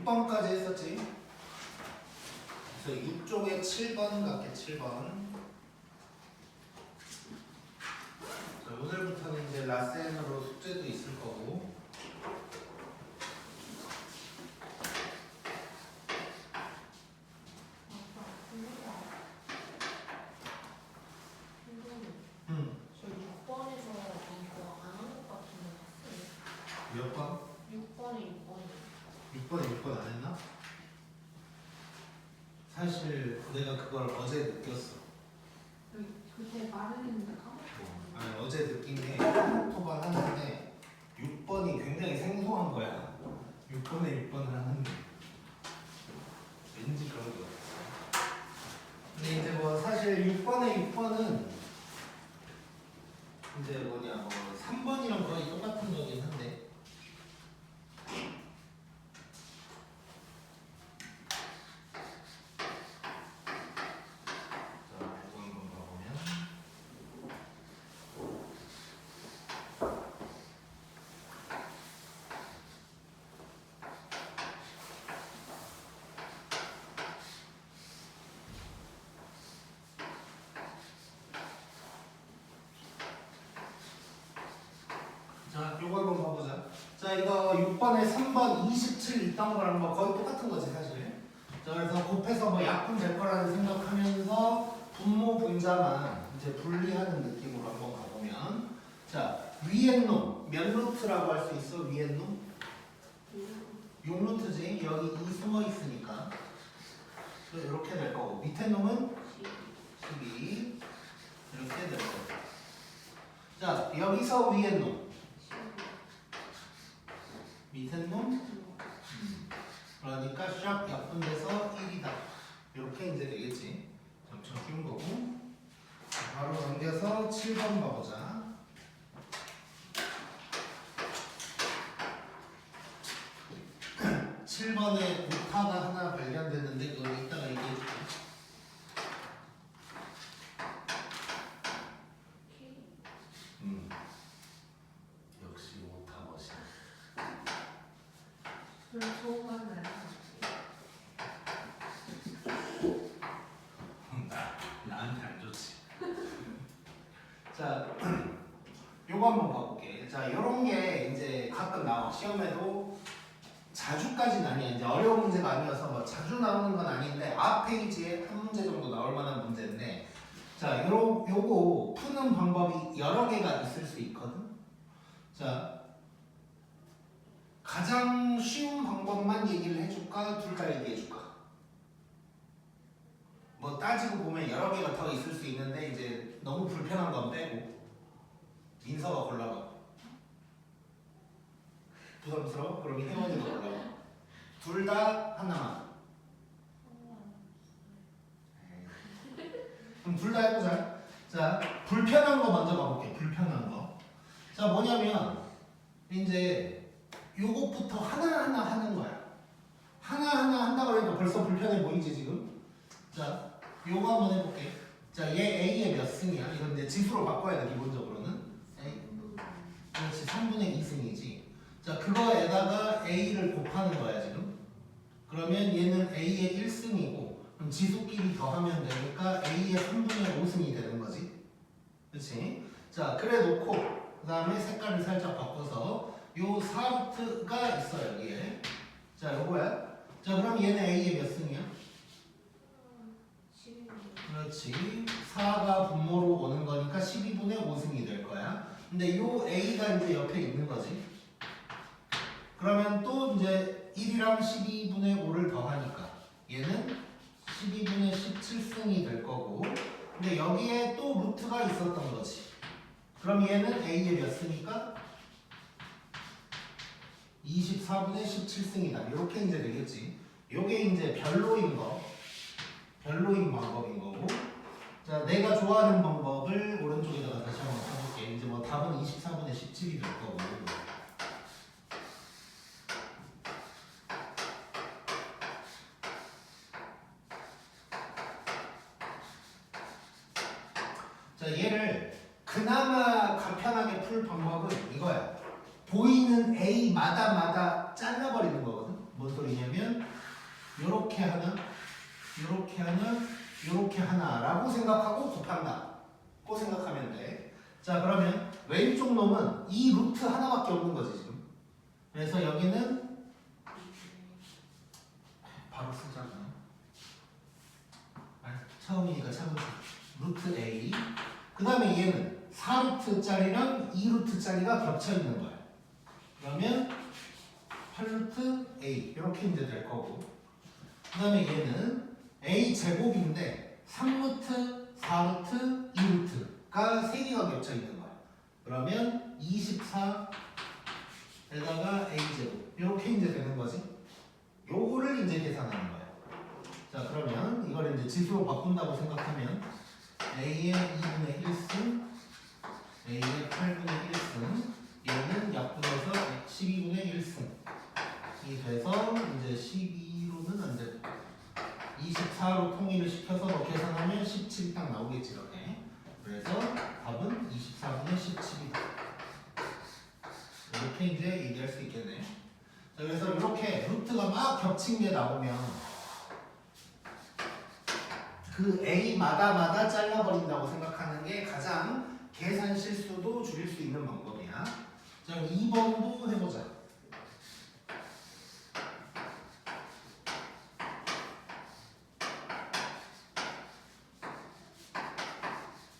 6번까지 했었지. 그래서 6쪽에 7번 갈게. 7번. 자, 오늘부터는 이제 라센으로 숙제도 있을 거고. 저 6번에서 이거 안 한 것 같은데 봤어요. 몇 번? 6번에 6번 안 했나? 사실 내가 그걸 어제 느꼈어. 그때 말을 했는데 까먹었어. 아니, 어제 느낀 게 토반 하는데 6번이 굉장히 생소한 거야. 6번에 6번을 하는데 왠지 그런 거 같았어. 근데 이제 뭐 사실 6번에 6번은 이제 뭐냐 뭐 3번이랑 거의 똑같은 거긴 한데 자, 이거 한번 봐보면 자, 요거 한번 봐보자. 자, 이거 6번에 3번 27 있던 거랑 뭐 거의 똑같은 거지 사실. 자, 그래서 곱해서 뭐 약분 될 거라는 생각하면서 분모 분자만 이제 분리하는 느낌으로 한번 가보면, 자, 위에 놈 몇 루트라고 할 수 있어? 위에 놈 6루트지. 여기 2 숨어 있으니까 이렇게 될 거고, 밑에 놈은 12 이렇게 될 거고. 자, 여기서 위에 놈 밑에 놈 그러니까 샵 약분돼서 1이다. 이렇게 이제 되겠지. 엄청 쉬운 거고. 바로 넘겨서 7번 봐보자. 7번에 오타가 하나 발견됐는데 그걸 이따가 얘기해줄게. 역시 오타 멋이야. 별로 좋은 말은 안 나한테 안 좋지. 자, 요거 한번 봐볼게. 자, 요런 게 이제 가끔 나와. 시험에도 자주까지는 아니야. 이제 어려운 문제가 아니어서 뭐 자주 나오는 건 아닌데 앞 페이지에 한 문제 정도 나올 만한 문제인데, 자, 요거 푸는 방법이 여러 개가 있을 수 있거든. 자, 가장 쉬운 방법만 얘기를 해줄까? 둘 다 얘기해줄까? 뭐 따지고 보면 여러 개가 더 있을 수 있는데 이제 너무 불편한 건 빼고 민서가 골라봐. 부담스러워? 그럼 혜원이가 골라봐. 둘 다 하나만. 그럼 둘 다 해보자. 자, 불편한 거 먼저 가볼게. 불편한 거. 자, 뭐냐면 이제 요것부터 하나하나 하는 거야. 하나하나 한다고 그러니까 벌써 불편해 보이지 지금? 자, 요거 한번 해볼게. 자, 얘 A의 몇 승이야? 이건 내 지수로 바꿔야 돼, 기본적으로는. A. 그렇지, 3분의 2승이지. 자, 그거에다가 A를 곱하는 거야, 지금. 그러면 얘는 A의 1승이고, 그럼 지수끼리 더하면 되니까 A의 3분의 5승이 되는 거지. 그렇지? 자, 그래 놓고, 그 다음에 색깔을 살짝 바꿔서, 요 4루트가 있어, 여기에. 자, 요거야. 자, 그럼 얘는 A의 몇 승이야? 그렇지. 4가 분모로 오는 거니까 12분의 5승이 될 거야. 근데 요 A가 이제 옆에 있는 거지. 그러면 또 이제 1이랑 12분의 5를 더하니까 얘는 12분의 17승이 될 거고, 근데 여기에 또 루트가 있었던 거지. 그럼 얘는 A의 몇 승이니까? 24분의 17승이다. 이렇게 이제 되겠지. 요게 이제 별로인 거. 별로인 방법인 거고. 자, 내가 좋아하는 방법을 오른쪽에다가 다시 한번 써볼게. 이제 뭐 답은 24분의 17이 될 거고. 자, 얘를 그나마 간편하게 풀 방법은 이거야. 보이는 A마다 잘라버리는 거거든. 뭔 소리냐면 요렇게 하나, 요렇게 하나, 요렇게 하나라고 생각하고 곱한다. 고 생각하면 돼. 자, 그러면 왼쪽 놈은 이 루트 하나밖에 없는 거지 지금. 그래서 여기는 바로 쓰잖아. 처음이니까 참으세요. 루트 A. 그 다음에 얘는 4루트짜리랑 2루트짜리가 겹쳐 있는 거야. 그러면 8루트 A 이렇게 이제 될 거고. 그 다음에 얘는 A 제곱인데 3루트, 4루트, 2루트가 3개가 겹쳐 있는 거야. 그러면 24에다가 A 제곱 이렇게 이제 되는 거지. 요거를 이제 계산하는 거야. 자, 그러면 이걸 이제 지수로 바꾼다고 생각하면 A의 2분의 1승, A의 8분의 1승, 얘는 약분해서 12분의 1승이 돼서 이제 12로는 안 돼. 24로 통일을 시켜서 뭐 계산하면 17이 딱 나오겠지 이렇게. 그래서 답은 24분의 17이다. 이렇게 이제 얘기할 수 있겠네. 자, 그래서 이렇게 루트가 막 겹친 게 나오면 그 A마다 잘라버린다고 생각하는 게 가장 계산 실수도 줄일 수 있는 방법이야. 자, 2번도 해보자.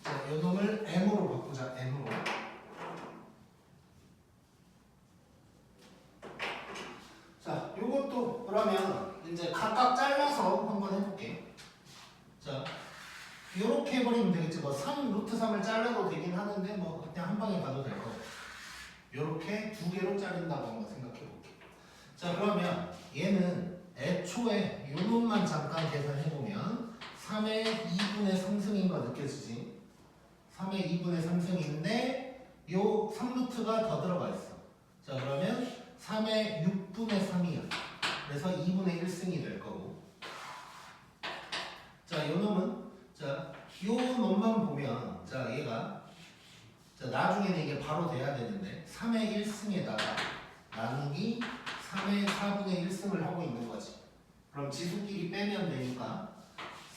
자, 요 놈을 M으로 바꾸자. M으로. 자, 요것도 그러면 이제 각각 잘라서 한번 해볼게. 자, 요렇게 해버리면 되겠지. 뭐 3, 루트 3을 잘라도 되긴 하는데 뭐 그냥 한 방에 가도 될 거. 요렇게 두 개로 자른다고 한번 생각해 볼게. 자, 그러면 얘는 애초에 요 놈만 잠깐 계산해 보면 3의 2분의 3승인 거 느껴지지? 3의 2분의 3승인데 요 3루트가 더 들어가 있어. 자, 그러면 3의 6분의 3이야. 그래서 2분의 1승이 될 거고. 자, 요 놈은 자, 요 놈만 보면 자, 얘가 자, 나중에는 이게 바로 돼야 되는데 3의 1승에다가 나누기 3의 4분의 1승을 하고 있는 거지. 그럼 지수끼리 빼면 되니까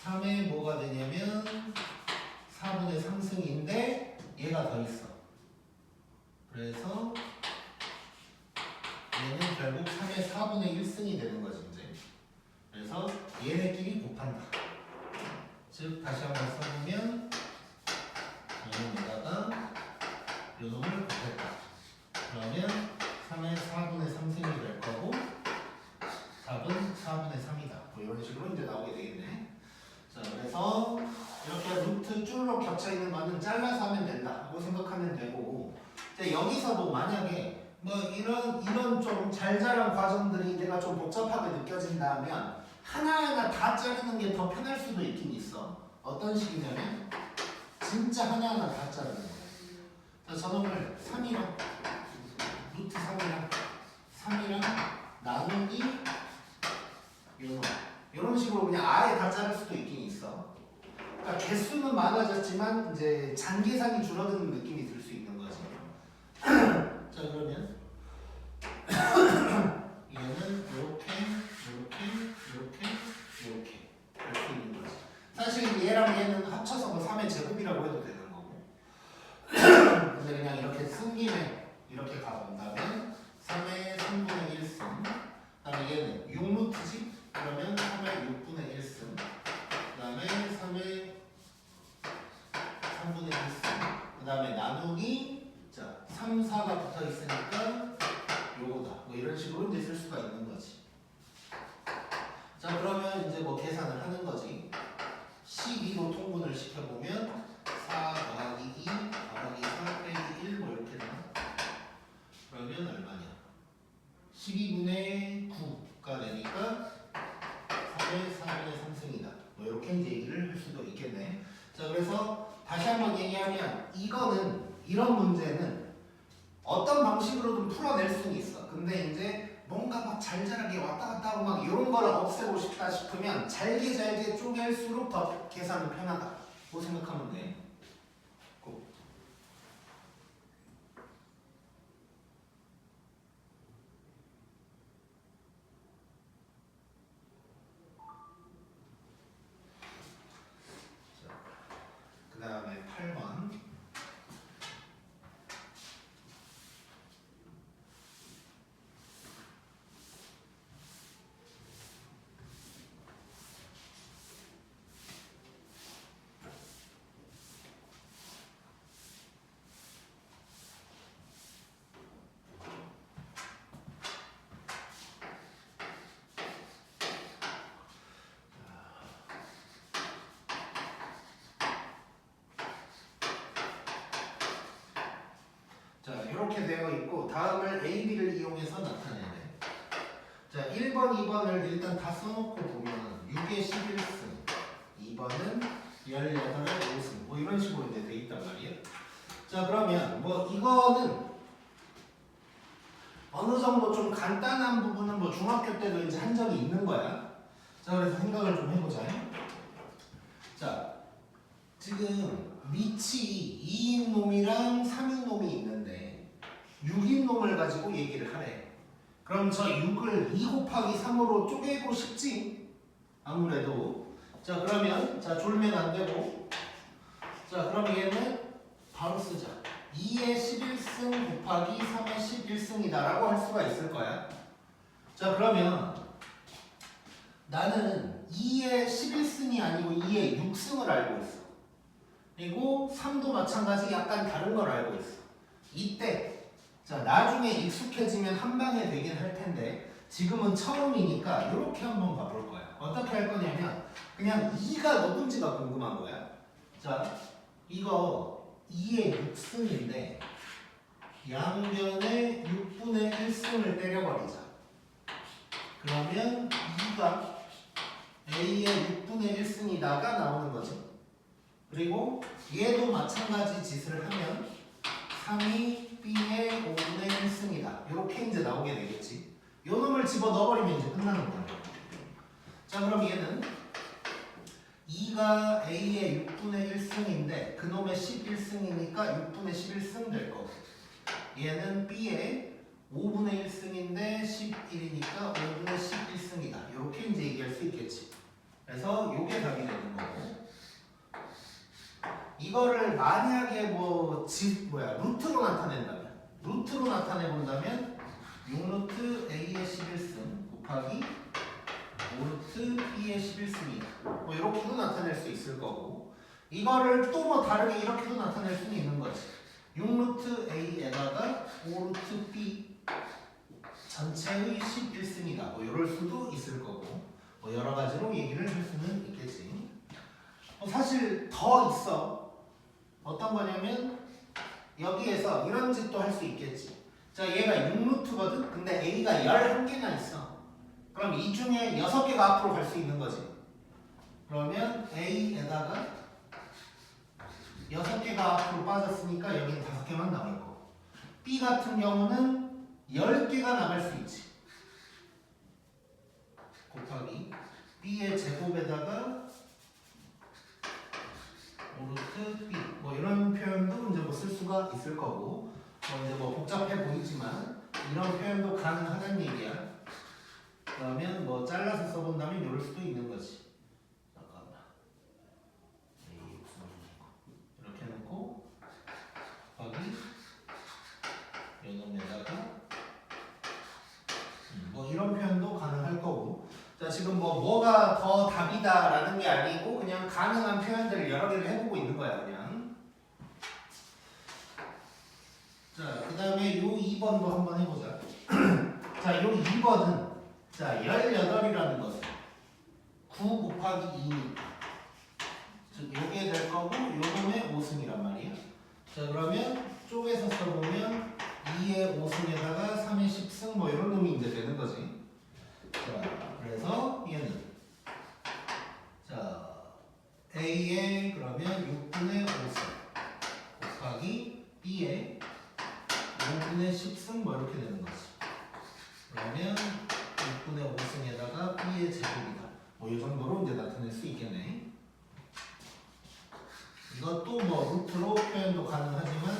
3의 뭐가 되냐면 4분의 3승인데 얘가 더 있어. 그래서 얘는 결국 3의 4분의 1승이 되는 거지 이제. 그래서 얘네끼리 곱한다. 즉 다시 한번 써보면 얘는에다가 요 놈을 곱했다. 그러면 3의 4분의 3승이 될 거고 답은 4분의 3이다. 뭐 이런 식으로 이제 나오게 되겠네. 자, 그래서 이렇게 루트 줄로 겹쳐 있는 거는 잘라서 하면 된다고 생각하면 되고, 이제 여기서도 만약에 뭐 이런 좀 잘 자란 과정들이 내가 좀 복잡하게 느껴진다면 하나하나 다 자르는 게 더 편할 수도 있긴 있어. 어떤 식이냐면 진짜 하나하나 다 자르는 거야. 자, 저놈을 3이랑 루트 3이랑 나누기 이런 식으로 그냥 아예 다 자를 수도 있긴 있어. 그러니까 개수는 많아졌지만 이제 잔계산이 줄어드는 느낌이 들 수 있는 거지. 자, 그러면 얘는 이렇게 할 수 있는 거지. 사실 얘랑 얘는 합쳐서 뭐 3의 제곱이라고 해도 되는 거고. 근데 그냥 이렇게 쓴 김에 이렇게 가본다면 3의 3분의 1승. 그다음에 얘는 6루트지. 그러면 3의 6분의 1승. 그다음에 3의 3분의 1승. 그다음에 나누기 자 3, 4가 붙어 있으니까 요거다. 뭐 이런 식으로 이제 쓸 수가 있는 거지. 자, 그러면 이제 뭐 계산을 하는 거지. 12로 통분을 시켜보면 4 더하기 2 더하기 4 빼기 1 뭐 이렇게 나와. 그러면 얼마냐? 12분의 9가 되니까 3의 4분의 3승이다. 뭐 이렇게 이제 얘기를 할 수도 있겠네. 자, 그래서 다시 한번 얘기하면 이런 문제는 어떤 방식으로든 풀어낼 수는 있어. 근데 이제 뭔가 막 잘잘하게 왔다 갔다 하고 막 이런 걸 없애고 싶다 싶으면 잘게 쪼갤수록 더 계산은 편하다고 생각하면 돼. 이렇게 되어 있고 다음을 A, B를 이용해서 나타내야 돼. 자, 1번, 2번을 일단 다 써놓고 보면 6의 11승, 2번은 18의 5승 뭐 이런 식으로 이제 돼 있단 말이에요. 자, 그러면 뭐 이거는 어느 정도 좀 간단한 부분은 뭐 중학교 때도 이제 한 적이 있는 거야. 자, 그래서 생각을 좀 해보자. 자, 지금 밑이 2인 놈이랑 3인 놈이 있는데 6인 놈을 가지고 얘기를 하래. 그럼 저 6을 2 곱하기 3으로 쪼개고 싶지? 아무래도. 자, 그러면 자 졸면 안 되고. 자, 그럼 얘는 바로 쓰자. 2의 11승 곱하기 3의 11승이다 라고 할 수가 있을 거야. 자, 그러면 나는 2의 11승이 아니고 2의 6승을 알고 있어. 그리고 3도 마찬가지 약간 다른 걸 알고 있어. 이때 자 나중에 익숙해지면 한 방에 되긴 할 텐데 지금은 처음이니까 이렇게 한번 봐볼 거야. 어떻게 할 거냐면 그냥 2가 누군지가 궁금한 거야. 자, 이거 2의 6승인데 양변에 6분의 1승을 때려버리자. 그러면 2가 A의 6분의 1승이다가 나오는 거지. 그리고 얘도 마찬가지 짓을 하면 3이 B의 5분의 1승이다. 이렇게 이제 나오게 되겠지. 요 놈을 집어 넣어버리면 이제 끝나는 거야. 자, 그럼 얘는 2가 A의 6분의 1승인데 그놈의 11승이니까 6분의 11승 될 거고 얘는 B의 5분의 1승인데 11이니까 5분의 11승이다. 이렇게 이제 얘기할 수 있겠지. 그래서 요게 답이 되는 거고 이거를 만약에 루트로 나타낸다면 루트로 나타내 본다면 6루트 A의 11승 곱하기 5루트 B의 11승이다. 뭐 이렇게도 나타낼 수 있을 거고 이거를 또 뭐 다르게 이렇게도 나타낼 수는 있는 거지. 6루트 A에다가 5루트 B 전체의 11승이다. 뭐 이럴 수도 있을 거고 뭐 여러 가지로 얘기를 할 수는 있겠지. 사실 더 있어. 어떤 거냐면 여기에서 이런 짓도 할 수 있겠지. 자, 얘가 6루트거든. 근데 A가 11개나 있어. 그럼 이 중에 6개가 앞으로 갈 수 있는 거지. 그러면 A에다가 6개가 앞으로 빠졌으니까 여기는 5개만 남을 거고 B 같은 경우는 10개가 나갈 수 있지. 곱하기 B의 제곱에다가 5루트 B 뭐 이런 표현도 이제 뭐 쓸 수가 있을 거고 이제 뭐 복잡해 보이지만 이런 표현도 가능하다는 얘기야. 그러면 뭐 잘라서 써본다면 이럴 수도 있는 거지. 잠깐만. 이렇게 해놓고 곱하기 요놈에다가 뭐 이런 표현도 가능할 거고. 자, 지금 뭐가 더 답이다라는 게 아니고 그냥 가능한 표현들을 여러 개를 해보고 있는 거야 그냥. 자, 그 다음에 요 2번도 한번 해보자. 자, 요 2번은 자 18이라는 것은 9 곱하기 2니까 즉 요게 될 거고 요놈의 5승이란 말이야. 자, 그러면 쪼개서 써보면 2의 5승에다가 3의 10승 뭐 이런 놈이 이제 되는 거지. 자, 그래서 얘는 자 A의 그러면 6분의 5승 곱하기 B의 5분의 10승 뭐 이렇게 되는 거지. 그러면 6분의 5승에다가 B의 제곱이다. 뭐 이 정도로 이제 나타낼 수 있겠네. 이것도 뭐 루트로 표현도 가능하지만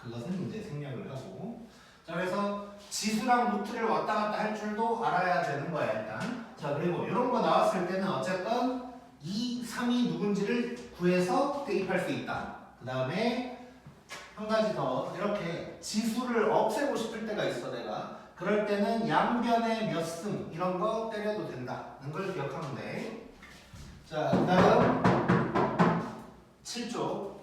그것은 이제 생략을 하고. 자, 그래서 지수랑 루트를 왔다 갔다 할 줄도 알아야 되는 거야 일단. 자, 그리고 이런 거 나왔을 때는 어쨌건 2, 3이 누군지를 구해서 대입할 수 있다. 그 다음에 한 가지 더 이렇게 지수를 없애고 싶을 때가 있어 내가. 그럴 때는 양변에 몇 승 이런 거 때려도 된다는 걸 기억하면 돼. 자, 그 다음 7쪽.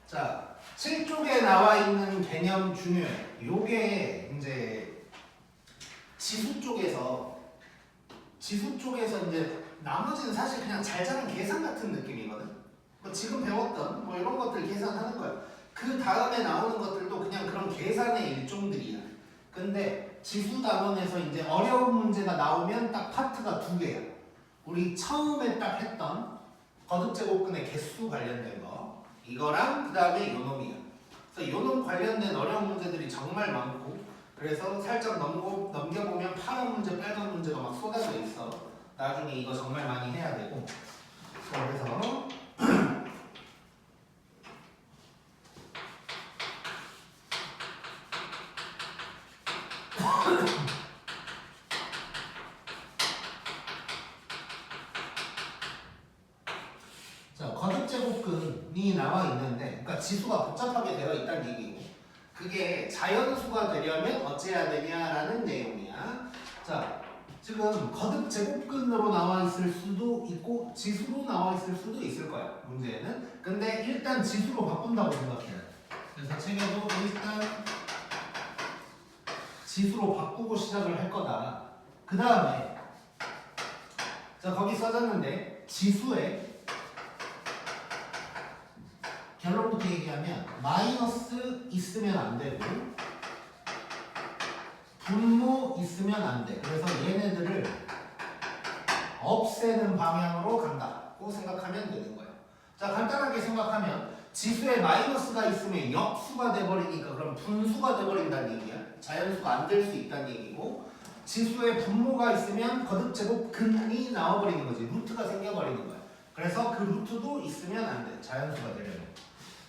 자, 7쪽에 나와 있는 개념 중요해. 요게 이제 지수 쪽에서 이제 나머지는 사실 그냥 잘 자는 계산 같은 느낌이거든. 뭐 지금 배웠던 뭐 이런 것들 계산하는 거야. 그 다음에 나오는 것들도 그냥 그런 계산의 일종들이야. 근데 지수 단원에서 이제 어려운 문제가 나오면 딱 파트가 두 개야. 우리 처음에 딱 했던 거듭제곱근의 개수 관련된 거 이거랑 그 다음에 요놈이야. 그래서 요놈 관련된 어려운 문제들이 정말 많고 그래서 살짝 넘겨보면 파란 문제, 빨간 문제가 막 쏟아져 있어. 나중에 이거 정말 많이 해야 되고. 자, 그래서 자, 거듭제곱근이 나와 있는데, 그러니까 지수가 복잡하게 되어 있다는 얘기고, 그게 자연수가 되려면 어찌해야 되냐라는 내용이야. 자, 지금 거듭제곱근으로 나와 있을 수도 있고, 지수로 나와 있을 수도 있을 거야, 문제는. 근데 일단 지수로 바꾼다고 생각해야 돼. 그래서 책에도 일단 지수로 바꾸고 시작을 할 거다. 그 다음에, 자, 거기 써졌는데, 지수에 결론부터 얘기하면 마이너스 있으면 안 되고 분모 있으면 안 돼. 그래서 얘네들을 없애는 방향으로 간다고 생각하면 되는 거예요. 자, 간단하게 생각하면 지수에 마이너스가 있으면 역수가 돼버리니까 그럼 분수가 돼버린다는 얘기야. 자연수가 안 될 수 있다는 얘기고, 지수에 분모가 있으면 거듭제곱근이 나와버리는 거지. 루트가 생겨버리는 거야. 그래서 그 루트도 있으면 안 돼. 자연수가 되려면.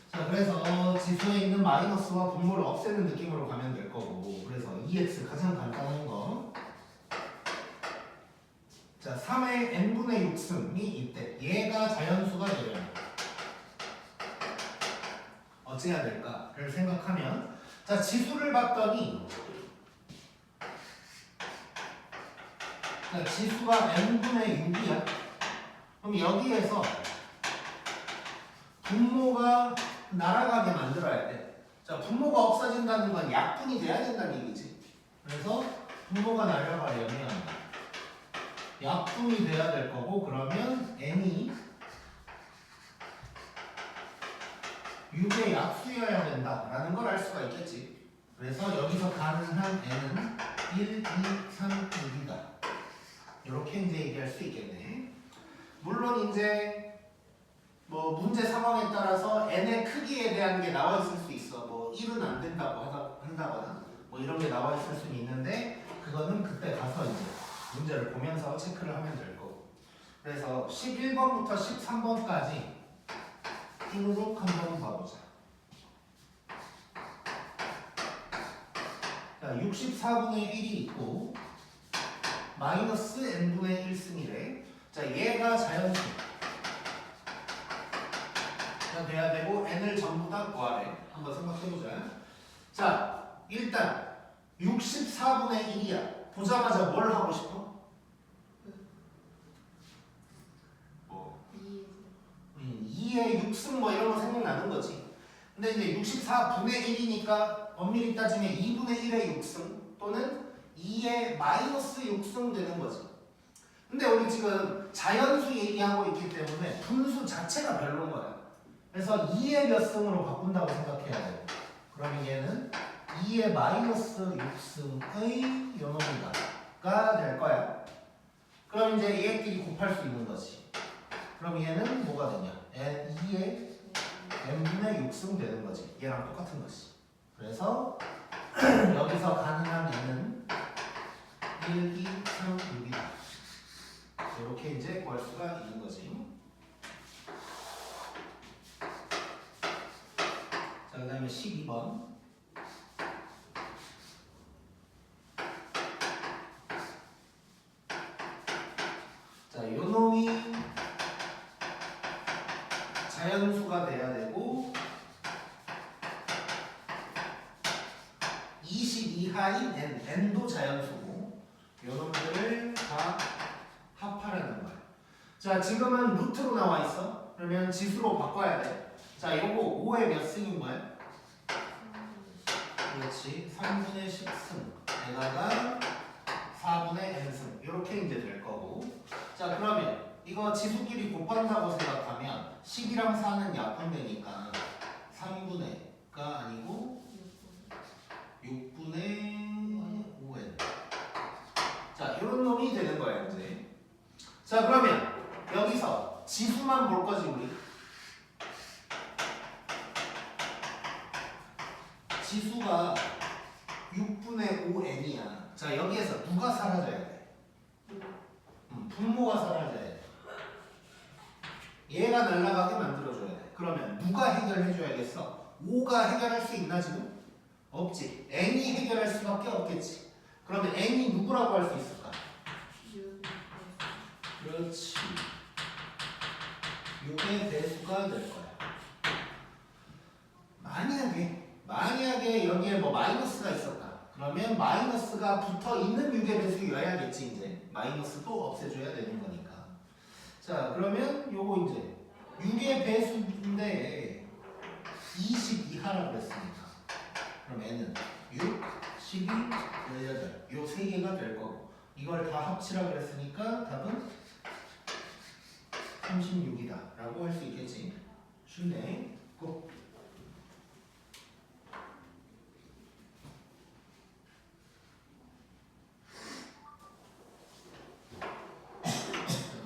자, 그래서 지수에 있는 마이너스와 분모를 없애는 느낌으로 가면 될 거고, 그래서 2x 가장 간단한 거. 자, 3의 n분의 6승이 있대. 얘가 자연수가 되려면 어찌해야 될까를 생각하면, 자, 지수를 봤더니, 자, 지수가 n분의 6이야. 그럼 여기에서 분모가 날아가게 만들어야 돼. 자, 분모가 없어진다는 건 약분이 돼야 된다는 얘기지. 그래서 분모가 날아가려면 약분이 돼야 될 거고, 그러면 n이 6의 약수여야 된다라는 걸 알 수가 있겠지. 그래서 여기서 가능한 n은 1, 2, 3, 6이다. 이렇게 이제 얘기할 수 있겠네. 물론 이제 뭐 문제 상황에 따라서 n의 크기에 대한 게 나와 있을 수 있어. 뭐 1은 안 된다고 한다거나 뭐 이런 게 나와 있을 수는 있는데, 그거는 그때 가서 이제 문제를 보면서 체크를 하면 될 거고. 그래서 11번부터 13번까지 쭉 한번 봐보자. 자, 64분의 1이 있고 마이너스 n분의 1승이래. 자, 얘가 자연수 돼야 되고 n을 전부 다 구하래. 한번 생각해보자. 자, 일단 64분의 1이야. 보자마자 뭘 하고 싶어? 2의 6승 뭐 이런 거 생각나는 거지. 근데 이제 64분의 1이니까 엄밀히 따지면 2분의 1의 6승 또는 2의 마이너스 6승 되는 거지. 근데 우리 지금 자연수 얘기하고 있기 때문에 분수 자체가 별로인 거야. 그래서 2의 몇 승으로 바꾼다고 생각해야 돼. 그러면 얘는 2의 마이너스 6승의 요놈이다가 될 거야. 그럼 이제 얘끼리 곱할 수 있는 거지. 그럼 얘는 뭐가 되냐? 2의 n분의 6승 되는 거지. 얘랑 똑같은 거지. 그래서 여기서 가능한 얘는 1, 2, 3, 6이다. 이렇게 이제 구할 수가 있는 거지. 자, 그 다음에 12번. 자, 요놈이 자연수가 돼야 되고 20 이하인 n도 자연수고, 요놈들을 다 합하라는 거야. 자, 지금은 루트로 나와 있어. 그러면 지수로 바꿔야 돼. 자, 요거 5의 몇 승인 거야? 그렇지. 3분의 10승 에다가 4분의 n승 이렇게 이제 될 거고. 자, 그러면 이거 지수끼리 곱한다고 생각하면 10이랑 4는 약분되니까 3분의가 아니고 6분의 5n. 자, 이런 놈이 되는 거야 이제. 자, 그러면 여기서 지수만 볼 거지 우리. 지수가 6분의 5n이야. 자, 여기에서 누가 사라져야 돼? 분모가 사라져야 돼. 얘가 날아가게 만들어줘야 돼. 그러면 누가 해결해줘야겠어? 5가 해결할 수 있나 지금? 없지. n이 해결할 수밖에 없겠지. 그러면 n이 누구라고 할 수 있을까? 그렇지. 6의 배수가 될 거야. 만약에 여기에 뭐 마이너스가 있었다. 그러면 마이너스가 붙어 있는 6의 배수여야겠지 이제. 마이너스도 없애줘야 되는 거니까. 자, 그러면 요거 이제 6의 배수인데 20 이하라고 했으니까. 그럼 n은 6, 12, 18. 요 세 개가 될 거고. 이걸 다 합치라고 했으니까 답은 36이다 라고 할 수 있겠지. 쉽네. 고.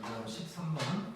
다음 13번.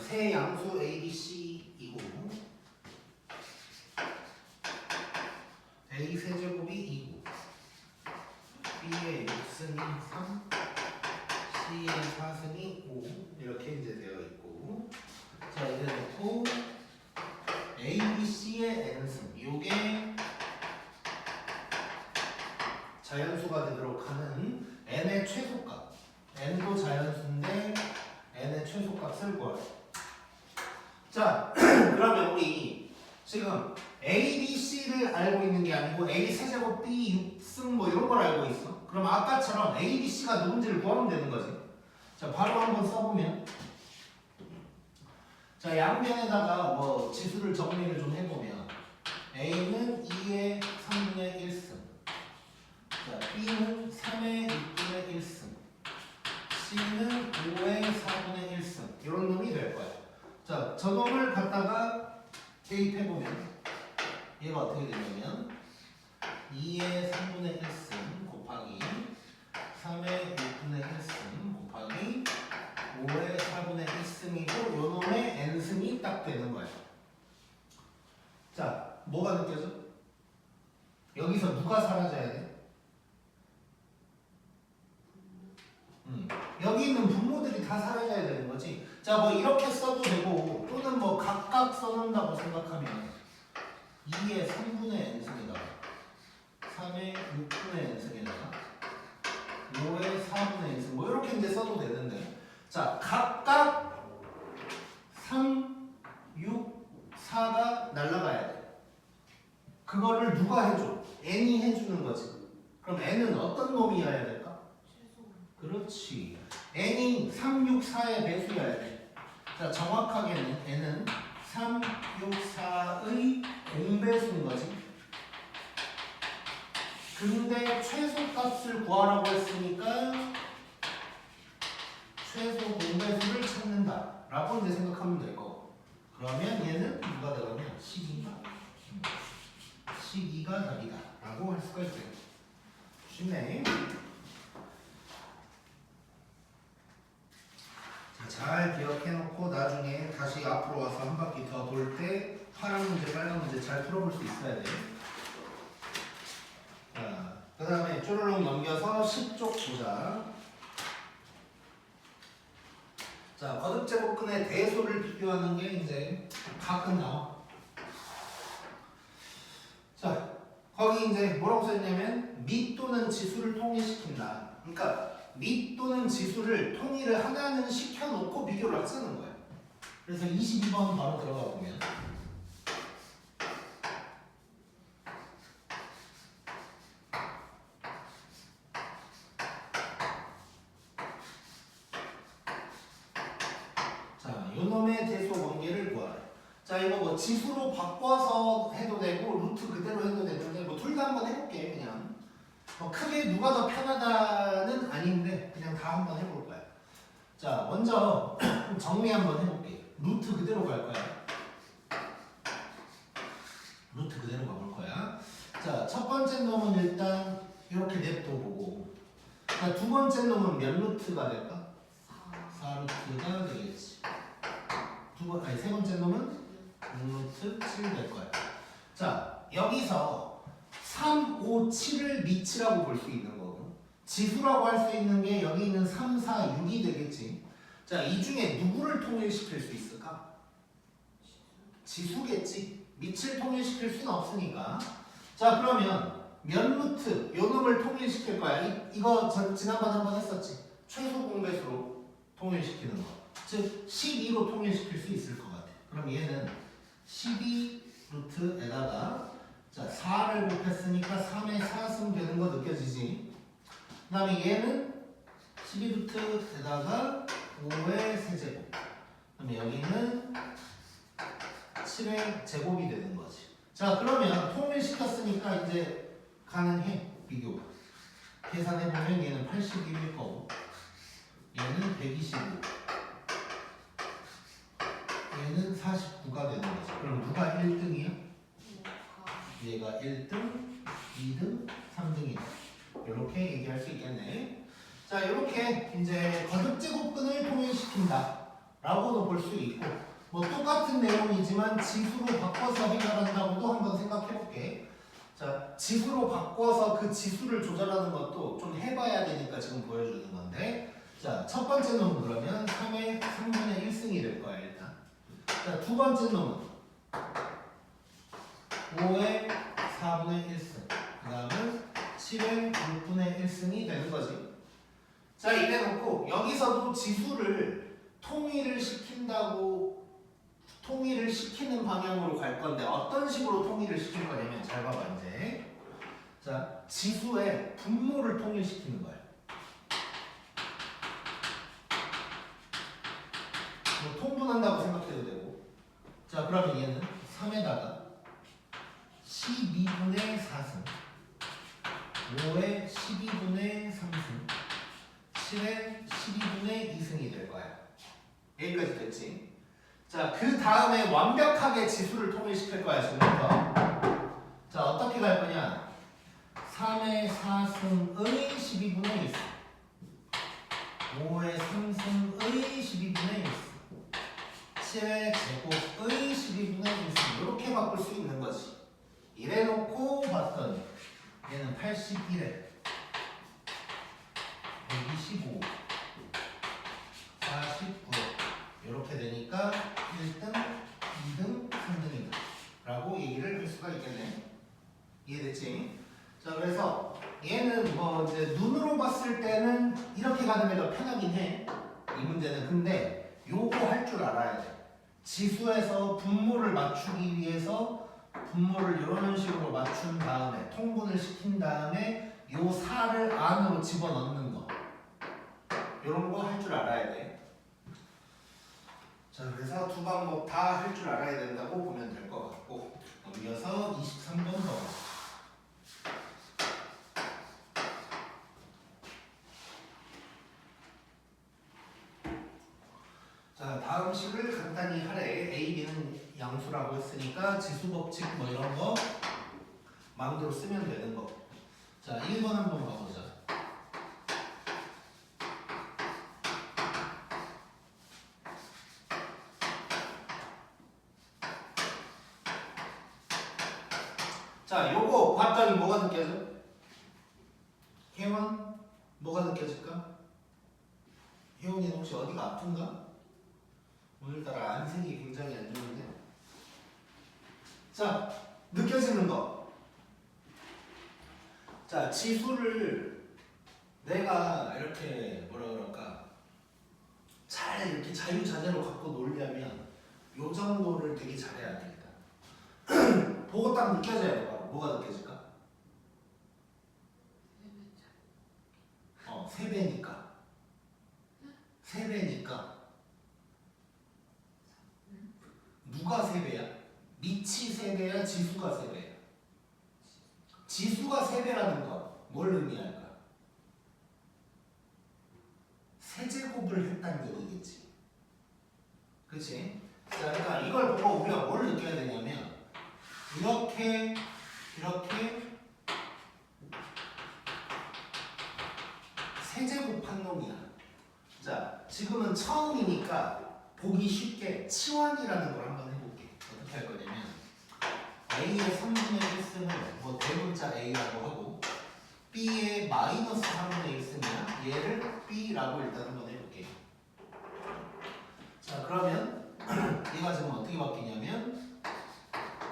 세 양수 A, B, C이고 A 세제곱이 2고 B의 6승이 3, C의 4승이 5 이렇게 이제 되어 있고 자 이제 놓고 A, B, C의 N승 요게 자연수가 되도록 하는 N의 최소값 N도 자연수인데 N의 최소값을 구하라. 자, 그러면 우리 지금 A, B, C를 알고 있는 게 아니고 A 세제곱 B 6승 뭐 이런 걸 알고 있어. 그럼 아까처럼 A, B, C가 누군지를 구하면 되는 거지. 자, 바로 한번 써보면 자, 양변에다가 뭐 지수를 정리를 좀 해보면 A는 2의 3분의 1승 자, B는 3의 6분의 1승 C는 5의 4분의 1승 이런 놈이 될 거야. 자, 저놈을 갖다가 대입해보면 얘가 어떻게 되냐면 2의 3분의 1승 곱하기 3의 6분의 1승 곱하기 5의 4분의 1승이고 요놈의 n승이 딱 되는 거야. 자, 뭐가 느껴져? 여기서 누가 사라져야 돼? 여기 있는 분모들이 다 사라져야 되는 거지. 자, 뭐 이렇게 써도 되고 또는 뭐 각각 써놓는다고 생각하면 2의 3분의 n승에다가 3의 6분의 n승에다가 5의 4분의 n승 뭐 이렇게 이제 써도 되는데 자, 각각 3, 6, 4가 날라가야 돼. 그거를 누가 해줘? n이 해주는 거지. 그럼 n은 어떤 놈이어야 될까? 그렇지. n이 3, 6, 4의 배수여야 돼. 자, 정확하게는 n은 3, 6, 4의 공배수인 거지. 근데 최소값을 구하라고 했으니까 최소 공배수를 찾는다 라고 이제 생각하면 될 거고. 그러면 얘는 누가 되냐면 12가 12가 답이다 라고 할 수가 있어요. 쉽네. 잘 기억해놓고 나중에 다시 앞으로 와서 한 바퀴 더 돌 때 파란 문제, 빨간 문제 잘 풀어볼 수 있어야 돼. 자, 그 다음에 쪼르륵 넘겨서 10쪽 보자. 자, 거듭제곱근의 대소를 비교하는 게 이제 가끔 나와. 자, 거기 이제 뭐라고 써있냐면 미 또는 지수를 통일시킨다. 그러니까 미 또는 지수를 통일을 하나는 시켜놓고 비교를 하자는 거야. 그래서 22번 바로 들어가 보면 자, 요놈의 대소 관계를 구하라. 자, 이거 뭐 지수로 바꿔서 해도 되고 루트 그대로 해도 되는데 뭐 둘 다 한번 해볼게. 그냥 뭐 크게 누가 더 편하다는 아닌데 그냥 다 한번 해볼 거야. 자, 먼저 정리 한번 해볼게. 루트 그대로 갈 거야. 루트 그대로 가볼 거야. 자, 첫 번째 놈은 일단 이렇게 냅둬보고, 자, 두 번째 놈은 몇 루트가 될까? 4루트가 되겠지. 세 번째 놈은 6루트 7 될 거야. 자, 여기서 3, 5, 7을 미치라고 볼 수 있는 거고, 지수라고 할 수 있는 게 여기 있는 3, 4, 6이 되겠지. 자, 이 중에 누구를 통일시킬 수 있을까? 지수겠지. 밑을 통일시킬 수는 없으니까. 자, 그러면 몇 루트 요 놈을 통일시킬 거야. 이거 지난번에 한번 했었지. 최소 공배수로 통일시키는 거. 즉 12로 통일시킬 수 있을 것 같아. 그럼 얘는 12루트에다가 자 4를 곱했으니까 3의 4승 되는 거 느껴지지? 그 다음에 얘는 12루트에다가 5의 세제곱. 그다음에 여기는 7의 제곱이 되는 거지. 자, 그러면 통일시켰으니까 이제 가능해. 비교. 계산해보면 얘는 81일 거고 얘는 125, 얘는 49가 되는 거지. 그럼 누가 1등이야? 얘가 1등, 2등, 3등이다. 이렇게 얘기할 수 있겠네. 자, 이렇게 이제 거듭제곱근을 통일시킨다 라고도 볼 수 있고, 뭐 똑같은 내용이지만 지수로 바꿔서 해결한다고도 한번 생각해볼게. 자, 지수로 바꿔서 그 지수를 조절하는 것도 좀 해봐야 되니까 지금 보여주는 건데, 자, 첫 번째 놈은 그러면 3의 3분의 1승이 될 거야 일단. 자, 두 번째 놈은 5의 4분의 1승, 그 다음은 7의 6분의 1승이 되는 거지. 자, 이래 놓고 여기서도 지수를 통일을 시키는 방향으로 갈 건데 어떤 식으로 통일을 시킬 거냐면 잘 봐봐 이제. 자, 지수의 분모를 통일시키는 거야. 뭐 통분한다고 생각해도 되고. 자, 그러면 얘는 3에다가 12분의 4승, 5의 12분의 3승, 7의 12분의 2승이 될 거야. 여기까지 됐지? 자, 그 다음에 완벽하게 지수를 통일시킬 거야, 지금부터. 자, 어떻게 갈 거냐? 3의 4승의 12분의 1승, 5의 3승의 12분의 1승, 7의 제곱의 12분의 1승. 이렇게 바꿀 수 있는 거지. 이래 놓고 봤더니 얘는 81에 125, 49 이렇게 되니까 1등, 2등, 3등이다 라고 얘기를 할 수가 있겠네. 이해됐지? 자, 그래서 얘는 뭐 이제 눈으로 봤을 때는 이렇게 가는 게 더 편하긴 해. 이 문제는. 근데 요거 할 줄 알아야 돼. 지수에서 분모를 맞추기 위해서 분모를 이런 식으로 맞춘 다음에 통분을 시킨 다음에 요 4를 안으로 집어넣는 거. 이런 거 할 줄 알아야 돼. 자, 그래서 두 방법 다 할 줄 알아야 된다고 보면 될 것 같고, 이어서 23번 더. 자, 다음 식을 간단히 하래. A, B는 양수라고 했으니까 지수법칙 뭐 이런 거 마음대로 쓰면 되는 거. 자, 1번 한번 봐보자. 자, 요거 봤더니 뭐가 느껴져? 혜원, 뭐가 느껴질까? 혜원이는 혹시 어디가 아픈가? 오늘따라 안색이 굉장히 안 좋은데. 자, 느껴지는 거. 자, 지수를 내가 이렇게 뭐라 그럴까 잘 이렇게 자유자재로 갖고 놀려면 요 정도를 되게 잘해야 되겠다. 보고 딱 느껴져야 돼. 바로 뭐가 느껴질까? 3배니까. 3배니까. 누가 3배야? 밑이 3배야? 지수가 3배야? 지수가 3배라는 건 뭘 의미할까? 세제곱을 했다는 얘기겠지. 그치? 자, 그러니까 이걸 보고 우리가 뭘 느껴야 되냐면 이렇게 세제곱한 놈이야. 자, 지금은 처음이니까 보기 쉽게 치환이라는 걸 한번 해볼게. 어떻게 할 거냐면 A의 3분의 1승을 뭐 대문자 A라고 하고 B의 마이너스 3분의 1승이야. 얘를 B라고 일단 한번 해볼게. 자, 그러면 얘가 지금 어떻게 바뀌냐면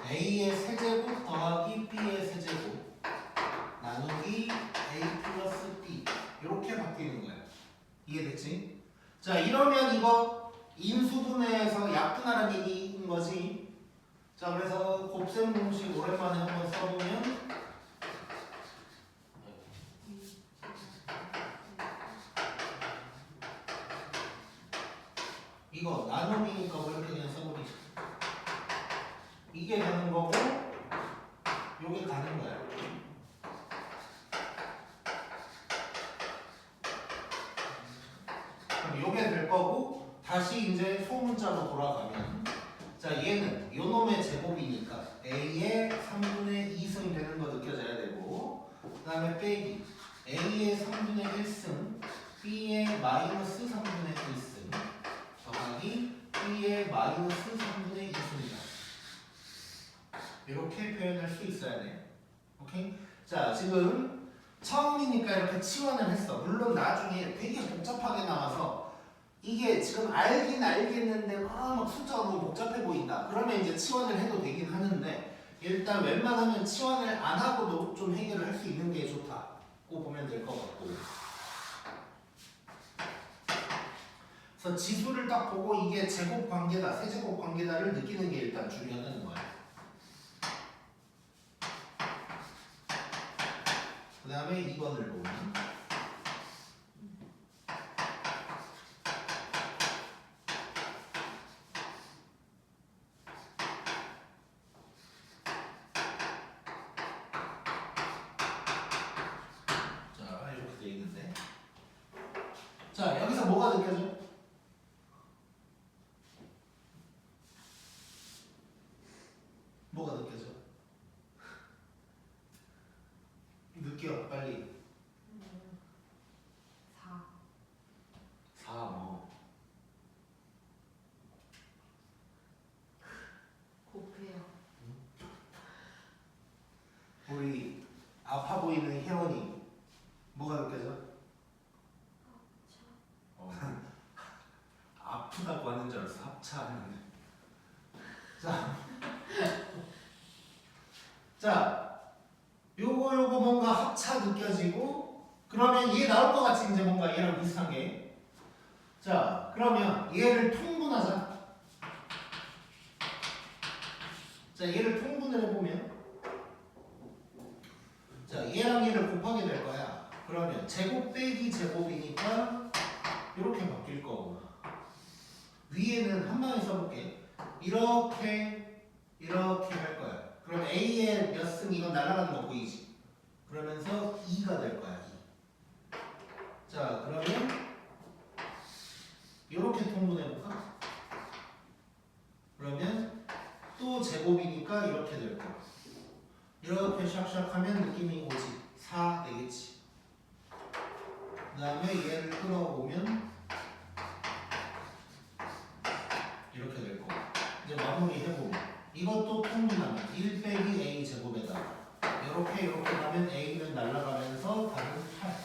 A의 세제곱 더하기 B의 세제곱 나누기 A 플러스 B 이렇게 바뀌는 거야. 이해됐지? 자, 이러면 이거 인수분해에서 약분하라는 얘기인 거지. 자, 그래서 곱셈 공식 오랜만에 한번 써보면 이거 나눔이니까 뭐 이렇게 그냥 써버리자. 이게 되는 거고 요게 가는 거야. 그럼 요게 될 거고 다시 이제 소문자로 돌아가면 자, 얘는 요 놈의 제곱이니까 A의 3분의 2승 되는 거 느껴져야 되고 그 다음에 빼기 A의 3분의 1승 B의 마이너스 3분의 1승 더하기 B의 마이너스 3분의 2승이다. 이렇게 표현할 수 있어야 돼. 오케이? 자, 지금 처음이니까 이렇게 치환을 했어. 물론 나중에 되게 복잡하게 나와서 이게 지금 알긴 알겠는데 막 숫자가 너무 복잡해 보인다. 그러면 이제 치환을 해도 되긴 하는데 일단 웬만하면 치환을 안 하고도 좀 해결을 할 수 있는 게 좋다고 보면 될 것 같고. 그래서 지수를 딱 보고 이게 제곱 관계다, 세제곱 관계다를 느끼는 게 일단 중요하다는 거야. 그 다음에 2번을 보면 자, 이렇게 돼 있는데 자, 여기서 뭐가 느껴져? 뭐가 느껴져? 느껴, 빨리. 4. 4, 뭐. 곱해요. 우리 아파 보이는 혜원이 뭐가 느껴져? 아프다고 하는 줄 알았어. 합차하는데. 자, 요거 뭔가 합차 느껴지고 그러면 얘 나올 것 같이 이제 뭔가 얘랑 비슷한 게. 자, 그러면 얘를 통분하자. 자, 얘를 통분을 해보면 자, 얘랑 얘를 곱하게 될 거야. 그러면 제곱 빼기 제곱이니까 이렇게 바뀔 거고 위에는 한 방에 써볼게. 이렇게 할 거야. 그럼 A의 몇 승 이건 날아가는 거 보이지? 그러면서 2가 될 거야. 2. 자, 그러면 이렇게 통분해볼까? 그러면 또 제곱이니까 이렇게 될 거야. 이렇게 샥샥 하면 느낌이 오지. 4 되겠지. 그 다음에 얘를 끌어오면 이렇게 될 거고 이제 마무리 해보면 이것도 통분하면 1 빼기 A 제곱에다가 이렇게 가면 A는 날아가면서 답은 8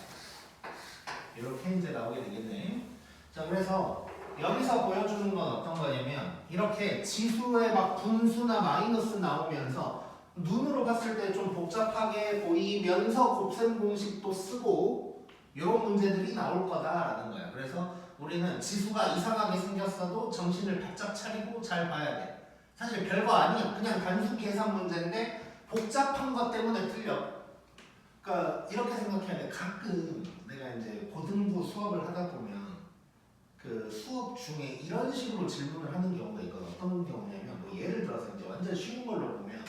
이렇게 이제 나오게 되겠네. 자, 그래서 여기서 보여주는 건 어떤 거냐면 이렇게 지수에 막 분수나 마이너스 나오면서 눈으로 봤을 때 좀 복잡하게 보이면서 곱셈 공식도 쓰고 이런 문제들이 나올 거다라는 거야. 그래서 우리는 지수가 이상하게 생겼어도 정신을 바짝 차리고 잘 봐야 돼. 사실 별거 아니야. 그냥 단순 계산 문제인데 복잡한 것 때문에 틀려. 그러니까 이렇게 생각해야 돼. 가끔 내가 이제 고등부 수업을 하다 보면 그 수업 중에 이런 식으로 질문을 하는 경우가 있거든. 어떤 경우냐면 뭐 예를 들어서 이제 완전 쉬운 걸로 보면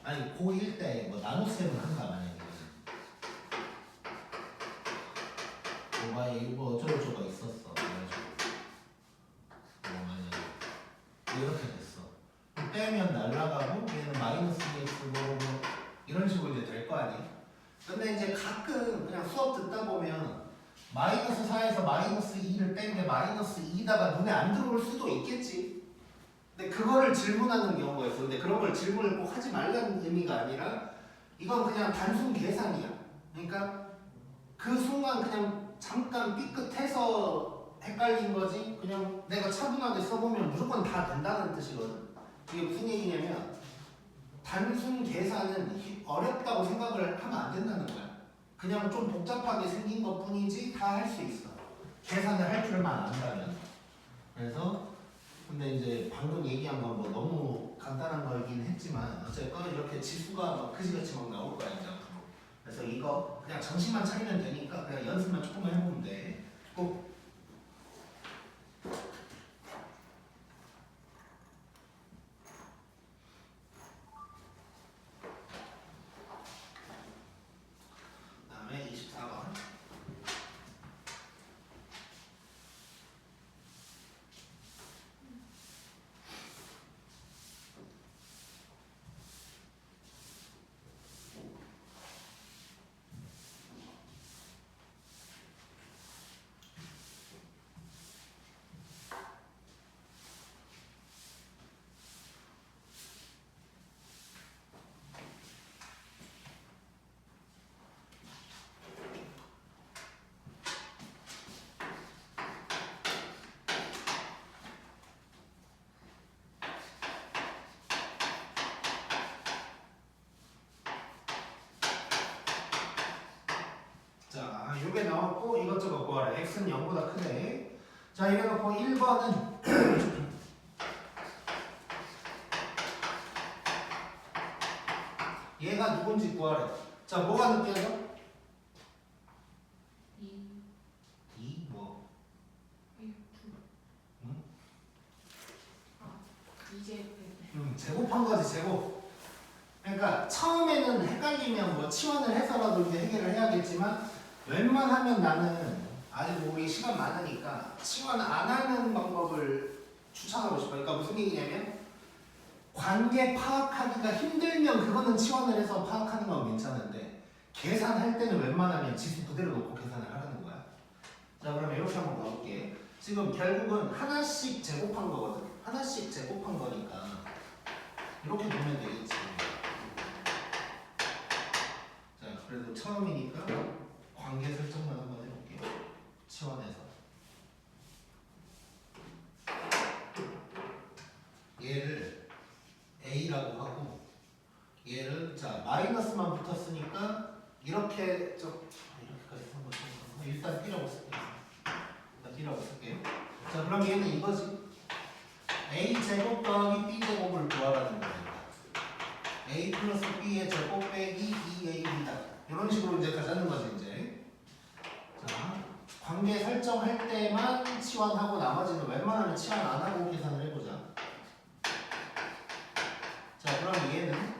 아니 고1 때 뭐 나눗셈을 한다 만약에 뭐가 뭐 어쩌고저쩌고 있었어. 그래가지고 뭐 만약에 뭐 이렇게 됐어. 빼면 날라가고 얘는 마이너스 x 뭐 이런 식으로 이제 될 거 아니야. 근데 이제 가끔 그냥 수업 듣다 보면 마이너스 4에서 마이너스 2를 뺀 게 마이너스 2다가 눈에 안 들어올 수도 있겠지. 근데 그거를 질문하는 경우가 있어. 근데 그런 걸 질문을 꼭 하지 말라는 의미가 아니라 이건 그냥 단순 계산이야. 그러니까 그 순간 그냥 잠깐 삐끗해서 헷갈린 거지. 그냥 내가 차분하게 써보면 무조건 다 된다는 뜻이거든. 이게 무슨 얘기냐면 단순 계산은 어렵다고 생각을 하면 안 된다는 거야. 그냥 좀 복잡하게 생긴 것 뿐이지 다 할 수 있어. 계산을 할 줄만 안다면. 그래서 근데 이제 방금 얘기한 건 뭐 너무 간단한 거이긴 했지만 어쨌건 이렇게 지수가 막 그지같이 막 나올 거야 이제 앞으로. 그래서 이거 그냥 정신만 차리면 되니까 그냥 연습만 조금만 해보면 돼. 꼭 그다음에 24번. 자, 요게 나왔고 이것저것 구하래. x는 0보다 크대. 자, 이래놓고 1번은 얘가 누군지 구하래. 자, 뭐가 느껴져? 2 뭐? 응? 이제 제곱한 거지, 제곱. 그러니까 처음에는 헷갈리면 뭐 치환을 해서라도 이제 해결을 해야겠지만 웬만하면 나는 아직 뭐 우리 시간 많으니까 치환 안 하는 방법을 추천하고 싶어. 그러니까 무슨 얘기냐면 관계 파악하기가 힘들면 그거는 치환을 해서 파악하는 건 괜찮은데 계산할 때는 웬만하면 지수 그대로 놓고 계산을 하라는 거야. 자, 그럼 이렇게 한번 가볼게. 지금 결국은 하나씩 제곱한 거거든. 하나씩 제곱한 거니까 이렇게 보면 되겠지. 자, 그래도 처음이니까 관계 설정만 한번 해볼게요. 치환해서 얘를 A라고 하고 얘를 자 마이너스만 붙었으니까 이렇게 이렇게까지 쓴 거죠. 일단 B라고 쓸게요. 일단 B라고 쓸게요. 자, 그럼 얘는 이거지. A 제곱 더하기 B 제곱을 구하라는 거예요. A 플러스 B의 제곱 빼기 2AB다. 이런 식으로 이제 가자는 거지 이제. 자, 관계 설정할 때만 치환하고 나머지는 웬만하면 치환 안 하고 계산을 해보자. 자, 그럼 얘는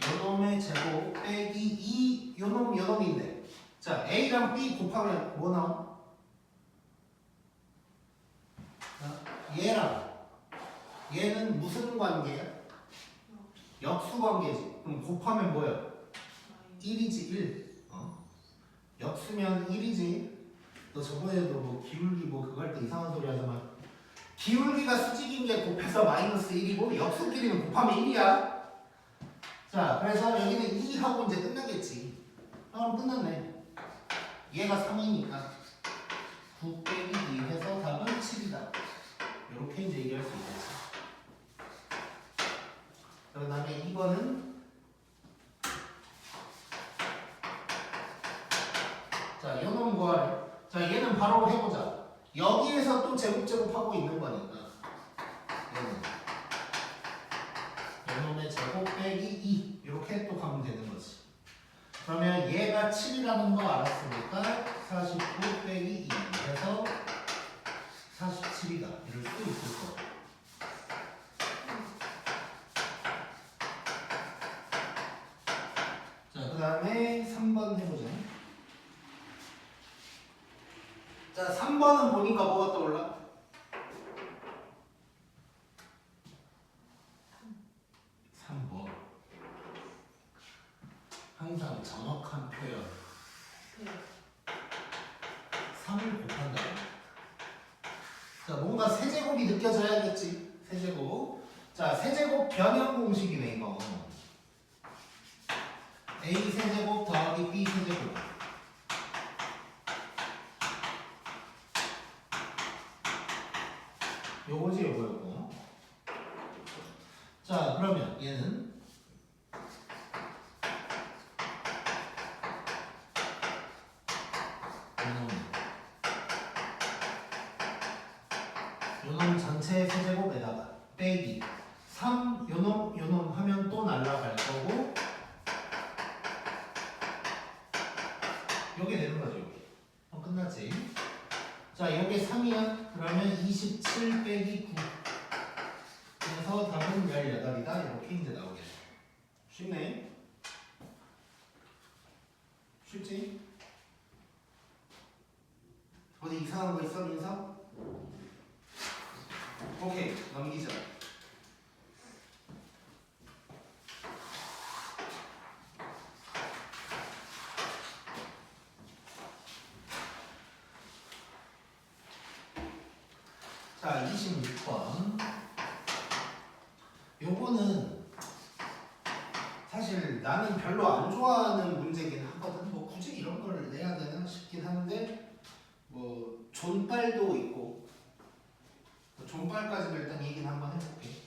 요놈의 제곱 빼기 2 요놈인데 자, A랑 B 곱하면 뭐 나와? 자, 얘는 무슨 관계야? 역수 관계지. 그럼 곱하면 뭐야? 1이지 1. 역수면 1이지. 너 저번에도 뭐 기울기 뭐 그거 할 때 이상한 소리 하잖아. 기울기가 수직인 게 곱해서 마이너스 1이고 역수끼리는 곱하면 1이야. 자, 그래서 여기는 2하고 이제 끝나겠지. 그럼 끝났네. 얘가 3이니까 9 빼기 2 해서 답은 7이다. 이렇게 이제 얘기할 수 있겠지. 그 다음에 2번은 자, 요놈 구하래. 자, 얘는 바로 해보자. 여기에서 또 제곱하고 있는 거니까 요놈의 제곱 빼기 2 이렇게 또 가면 되는 거지. 그러면 얘가 7이라는 거 알았으니까 49 빼기 2 해서 47이다. 이럴 수도 있을 거야. 자, 그 다음에 3번 해보자. 자, 3번은 보니까 뭐가 떠올라? 항상 정확한 표현. 네. 3을 곱한다. 자, 뭔가 세제곱이 느껴져야겠지. 세제곱. 자, 세제곱 변형 공식이네 이거. A 세제곱 더하기 B 세제곱. 요거지 요거. 자, 그러면 얘는 요놈 전체 세제곱에다가 빼기 3 요놈 하면 또 날라갈 거고 요게 되는 거죠. 요게. 끝났지. 자, 요게 3이야. 그러면 27 빼기 9 그래서 답은 18이다. 이렇게 이제 나오겠네. 쉽네. 쉽지? 어디 이상한 거 있어, 민서? 오케이, 넘기자. 자, 26번. 요거는 사실 나는 별로 안 좋아하는 문제긴 하거든. 뭐 굳이 이런 걸 내야 되나 싶긴 한데 뭐 존빨도 있고 존빨까지는 일단 얘기는 한번 해볼게.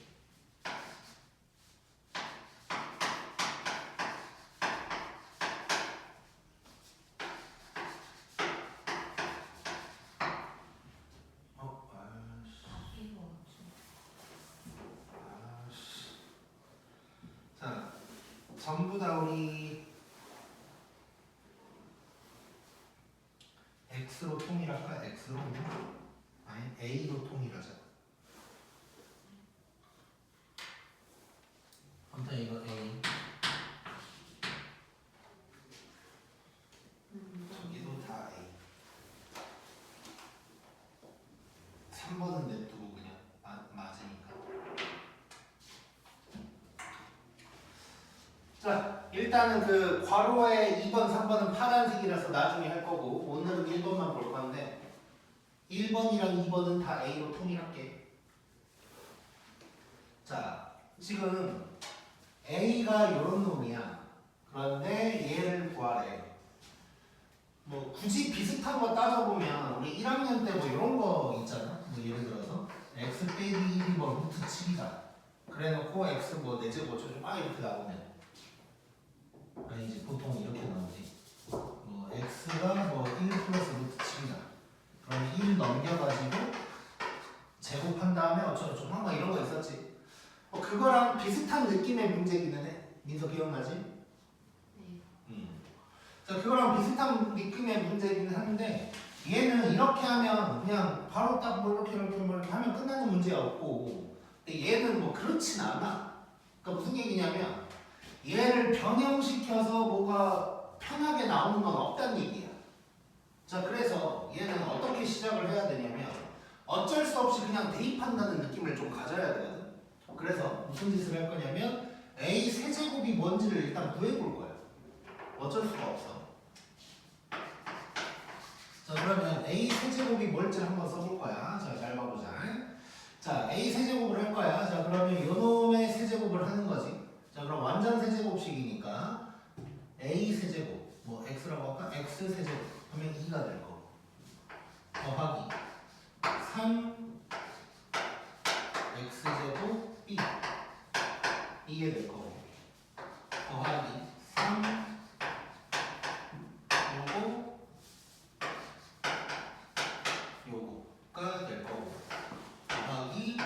자, 전부 다 우리 X로 통일할까? X로? 아니, A로 통일하자. 아무튼 이거 A. 저기도 다 A. 3번은 냅두고 그냥 맞으니까. 자, 일단은 그 괄호에 2번, 3번은 파란색이라서 나중에 할 거고 오늘은 1번만 볼 건데 1번이랑 2번은 다 A로 통일할게. 자, 지금 A가 요런 놈이야. 그런데 얘를 구하래. 뭐 굳이 비슷한 거 따져보면 우리 1학년 때 뭐 이런 거 있잖아. 뭐 예를 들어서 x 빼기 1이 뭐 루트 7이다. 그래놓고 x 뭐 4제곱 어쩌고 막 이렇게 나오면 아니지 보통 이렇게 나오지. 뭐 x가 뭐 1 플러스 루트 7이다. 그럼 1 넘겨가지고 제곱한 다음에 어쩌고저쩌고 막 이런 거 있었지. 그거랑 비슷한 느낌의 문제기는 해. 민서 기억나지? 네. 자, 그거랑 비슷한 느낌의 문제긴 한데 얘는 이렇게 하면 그냥 바로 딱 뭐 이렇게 하면 끝나는 문제였고 근데 얘는 뭐 그렇진 않아. 그러니까 무슨 얘기냐면 얘를 변형시켜서 뭐가 편하게 나오는 건 없다는 얘기야. 자, 그래서 얘는 어떻게 시작을 해야 되냐면 어쩔 수 없이 그냥 대입한다는 느낌을 좀 가져야 되거든. 그래서 무슨 짓을 할 거냐면 A 세제곱이 뭔지를 일단 구해볼 거야. 어쩔 수가 없어. 자, 그러면 A 세제곱이 뭘지 한번 써볼 거야. 자, 잘 봐보자. 자, A 세제곱을 할 거야. 자, 그러면 요놈의 세제곱을 하는 거지. 자, 그럼 완전 세제곱식이니까 A 세제곱 뭐 x라고 할까? x 세제곱 하면 2가 될 거고 더하기 3 x제곱 b 이게 될 거고 더하기 3 요거가 될 거고 더하기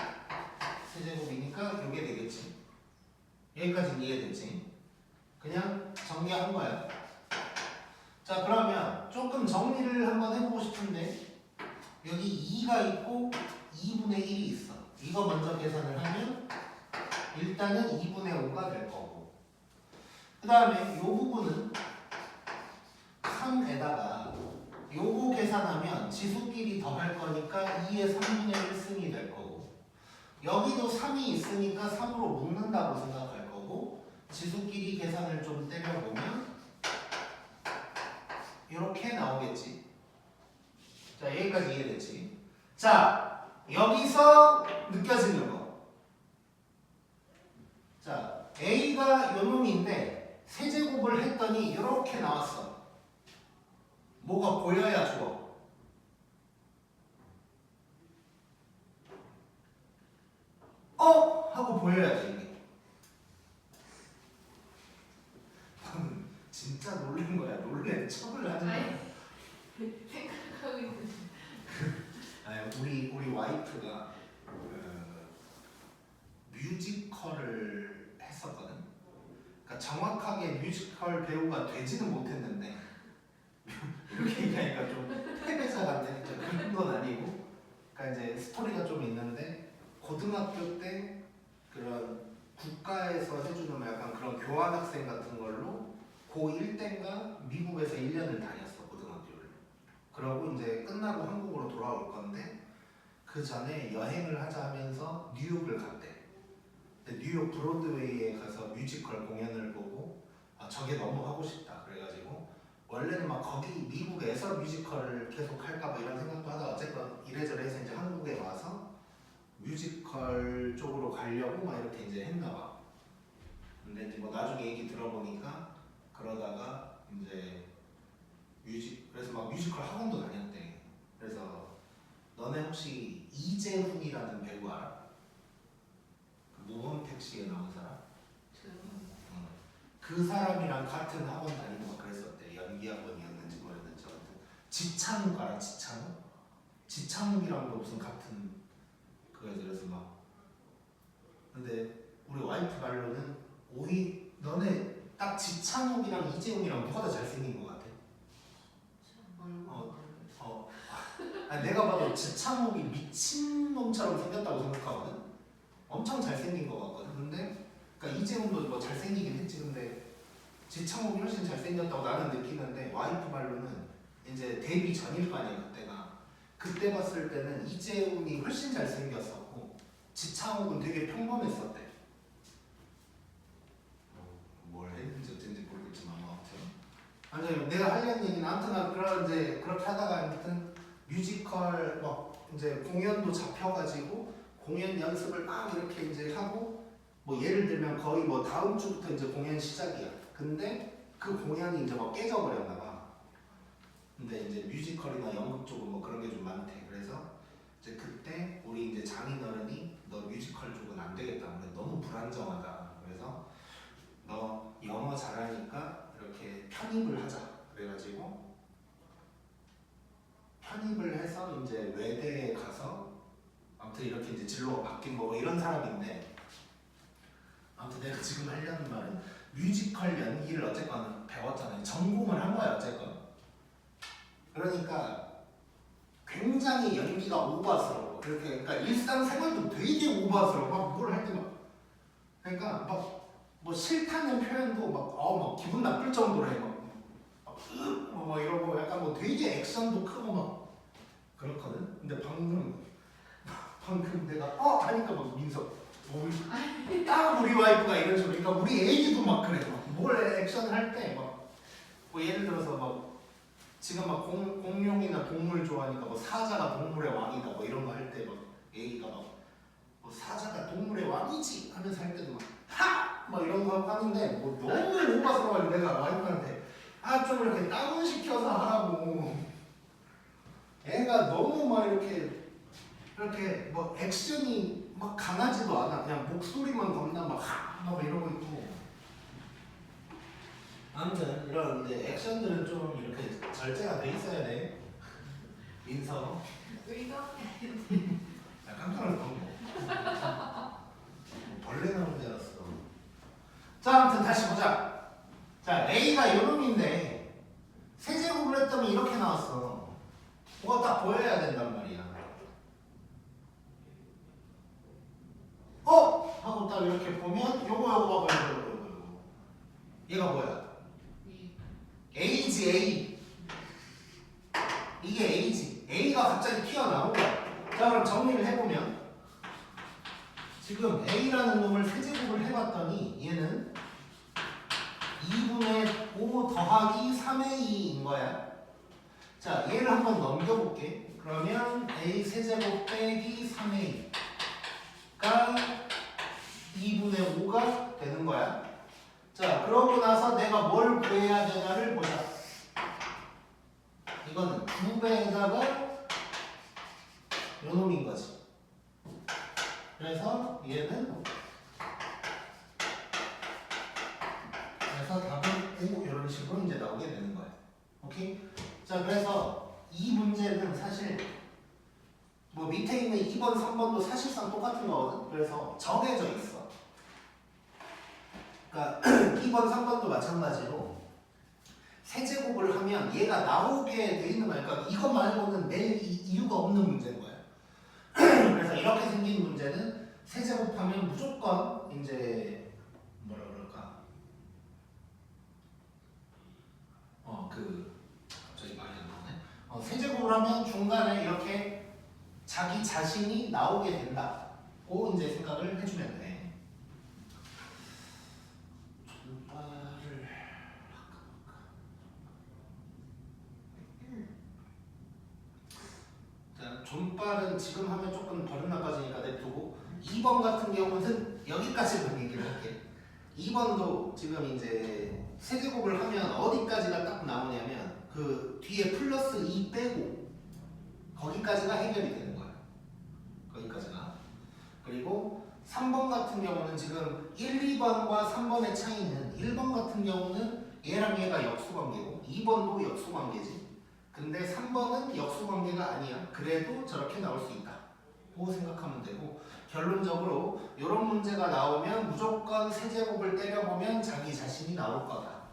세제곱이니까 요게 되겠지. 여기까지 이해됐지? 그냥 정리한 거야. 자 그러면 조금 정리를 한번 해보고 싶은데 여기 2가 있고 2분의 1이 있어. 이거 먼저 계산을 하면 일단은 2분의 5가 될 거고 그 다음에 이 부분은 3에다가 요거 계산하면 지수끼리 더할 거니까 2의 3분의 1승이 될 거고 여기도 3이 있으니까 3으로 묶는다고 생각할 거고 지수끼리 계산을 좀 때려보면 이렇게 나오겠지. 자 여기까지 이해됐지? 자 여기서 느껴지는 거. 자 A가 요 놈인데 세제곱을 했더니 이렇게 나왔어. 뭐가 보여야 좋아. 하고 보여야지 이게. 방금 진짜 놀란 거야. 놀래 척을 하는 거야. 생각하고 있는데. 아니, 우리 와이프가 뮤지컬을 했었거든. 그러니까 정확하게 뮤지컬 배우가 되지는 못했는데 이렇게 얘기하니까 좀 패배자 같아. 그런 건 아니고. 그러니까 이제 스토리가 좀 있는데 고등학교 때 그런 국가에서 해주는 약간 그런 교환학생 같은 걸로 고1 때인가 미국에서 1년을 다녔어 고등학교를. 그러고 이제 끝나고 한국으로 돌아올 건데 그 전에 여행을 하자 하면서 뉴욕을 갔대. 근데 뉴욕 브로드웨이에 가서 뮤지컬 공연을 보고 저게 너무 하고 싶다 그래가지고 원래는 막 거기 미국에서 뮤지컬을 계속 할까봐 이런 생각도 하다가 어쨌건 이래저래 해서 이제 한국에 와서 뮤지컬 쪽으로 가려고 막 이렇게 이제 했나봐. 근데 이제 뭐 나중에 얘기 들어보니까 그러다가 이제 그래서 막 뮤지컬 학원도 다녔대. 그래서 너네 혹시 이재훈이라는 배우 알아? 그 모범택 시에 나온 사람? 그 사람이랑 같은 학원 다니고 막 그랬었대. 연기 학원이었는지 뭐였는지 아무튼 지창욱 알아? 지창욱? 지창욱이랑도 무슨 같은 그래서 막 근데 우리 와이프 말로는 너네 딱 지창욱이랑 이재훈이랑 누가 더 잘생긴 것 같아? 아니, 내가 봐도 지창욱이 미친놈처럼 생겼다고 생각하거든. 엄청 잘생긴 것 같거든. 근데 그러니까 이재훈도 뭐 잘생기긴 했지. 근데 지창욱이 훨씬 잘생겼다고 나는 느끼는데 와이프 말로는 이제 데뷔 전일 거 아니야 그때가. 그때 봤을 때는 이재훈이 훨씬 잘생겼었고 지창욱은 되게 평범했었대. 뭘 했는지 어쩐지 모르겠지만 아무튼 아니 내가 하려는 얘기는 아무튼 그런 이제 그렇게 하다가 아무튼 뮤지컬 막 이제 공연도 잡혀가지고 공연 연습을 막 이렇게 이제 하고 뭐 예를 들면 거의 뭐 다음 주부터 이제 공연 시작이야. 근데 그 공연이 이제 막 깨져버렸나 봐. 근데 이제 뮤지컬이나 연극 쪽은 뭐 그런 게 좀 많대. 그래서 이제 그때 우리 이제 장인어른이 너 뮤지컬 쪽은 안 되겠다. 근데 너무 불안정하다. 그래서 너 영어 잘하니까 이렇게 편입을 하자. 그래가지고 편입을 해서 이제 외대에 가서 아무튼 이렇게 이제 진로가 바뀐 거고 이런 사람인데 아무튼 내가 지금 하려는 말은 뮤지컬 연기를 어쨌건 배웠잖아요. 전공을 한 거야 어쨌건. 그러니까 굉장히 연기가 오버스러워. 그러니까 일상생활도 되게 오버스러워. 막 뭘 할 때 막 그러니까 막 뭐 싫다는 표현도 막 기분 나쁠 정도로 해. 막 이러고 약간 뭐 되게 액션도 크고 막 그렇거든. 근데 방금 내가 하니까 막 민석 딱 우리 와이프가 이런 식으로 그러니까 우리 애기도 막 그래. 뭘 액션을 할 때 막 뭐 예를 들어서 막 지금 막 공룡이나 동물 좋아하니까 뭐 사자가 동물의 왕이다 뭐 이런 거 할 때 막 애기가 막 뭐 사자가 동물의 왕이지 하면서 할 때도 막 이런 거 하고 하는데 뭐 너무 오바스러워가지고 내가 와이프한테 좀 이렇게 다운시켜서 하라고. 애가 너무 막 이렇게 뭐 액션이 막 강하지도 않아. 그냥 목소리만 겁나 막 이러고 있고. 아무튼 이런 이제 액션들은 좀 이렇게 절제가 돼 있어야 돼. 민서. 의가 깜짝 놀랐어. 벌레 나온 줄 알았어. 자, 아무튼 다시 보자. 자, A가 요놈인데 세제곱을 했더니 이렇게 나왔어. 뭐가 딱 보여야 된단 말이야. 하고 딱 이렇게 보면 요거 봐봐. 얘가 뭐야? A지 A. 이게 A지. A가 갑자기 튀어나온 거야. 자, 그럼 정리를 해보면 지금 A라는 놈을 세제곱을 해봤더니 얘는 2분의 5 더하기 3의 2인 거야. 자, 얘를 한번 넘겨볼게. 그러면 A 세제곱 빼기 3의 2가 2분의 5가 되는 거야. 자, 그러고 나서 내가 뭘 구해야 되냐를 보자. 이거는 2배에다가 요놈인 거지. 그래서 얘는 답은 5 이런 식으로 이제 나오게 되는 거야. 오케이? 자, 그래서 이 문제는 사실 뭐 밑에 있는 2번, 3번도 사실상 똑같은 거거든. 그래서 정해져 있어. 그러니까 2번, 3번도 마찬가지로 세제곱을 하면 얘가 나오게 돼 있는 거야. 그러니까 이것 말고는 낼 이유가 없는 문제인 거야. 그래서 이렇게 생긴 문제는 세제곱하면 무조건 이제 뭐라 그럴까? 갑자기 말이 안 나오네. 세제곱을 하면 중간에 이렇게 자기 자신이 나오게 된다고 이제 생각을 해주면 돼. 존발을 자, 존발은 지금 하면 조금 버릇 나빠지니까 냅두고 2번 같은 경우는 여기까지만 얘기를 할게. 2번도 지금 이제 세제곱을 하면 어디까지가 딱 나오냐면 그 뒤에 플러스 2 빼고 거기까지가 해결이 되는 거야. 거기까지가. 그리고 3번 같은 경우는 지금 1, 2번과 3번의 차이는 1번 같은 경우는 얘랑 얘가 역수관계고 2번도 역수관계지. 근데 3번은 역수관계가 아니야. 그래도 저렇게 나올 수 있다 고 생각하면 되고, 결론적으로 이런 문제가 나오면 무조건 세제곱을 때려보면 자기 자신이 나올 거다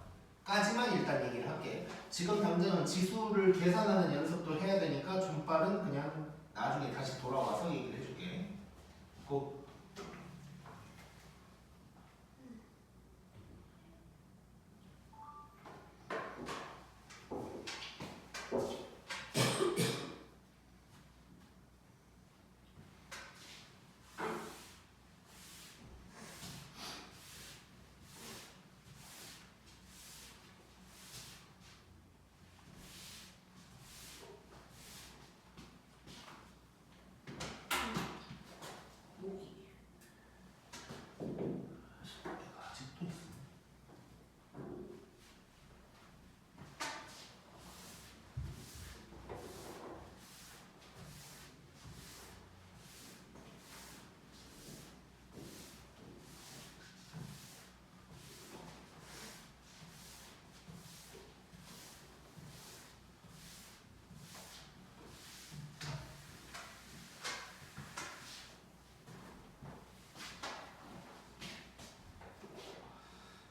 까지만 일단 얘기를 할게. 지금 당장은 지수를 계산하는 연습도 해야 되니까 존발은 그냥 나중에 다시 돌아와서 얘기를 해줄게. 고. 아직도 있어.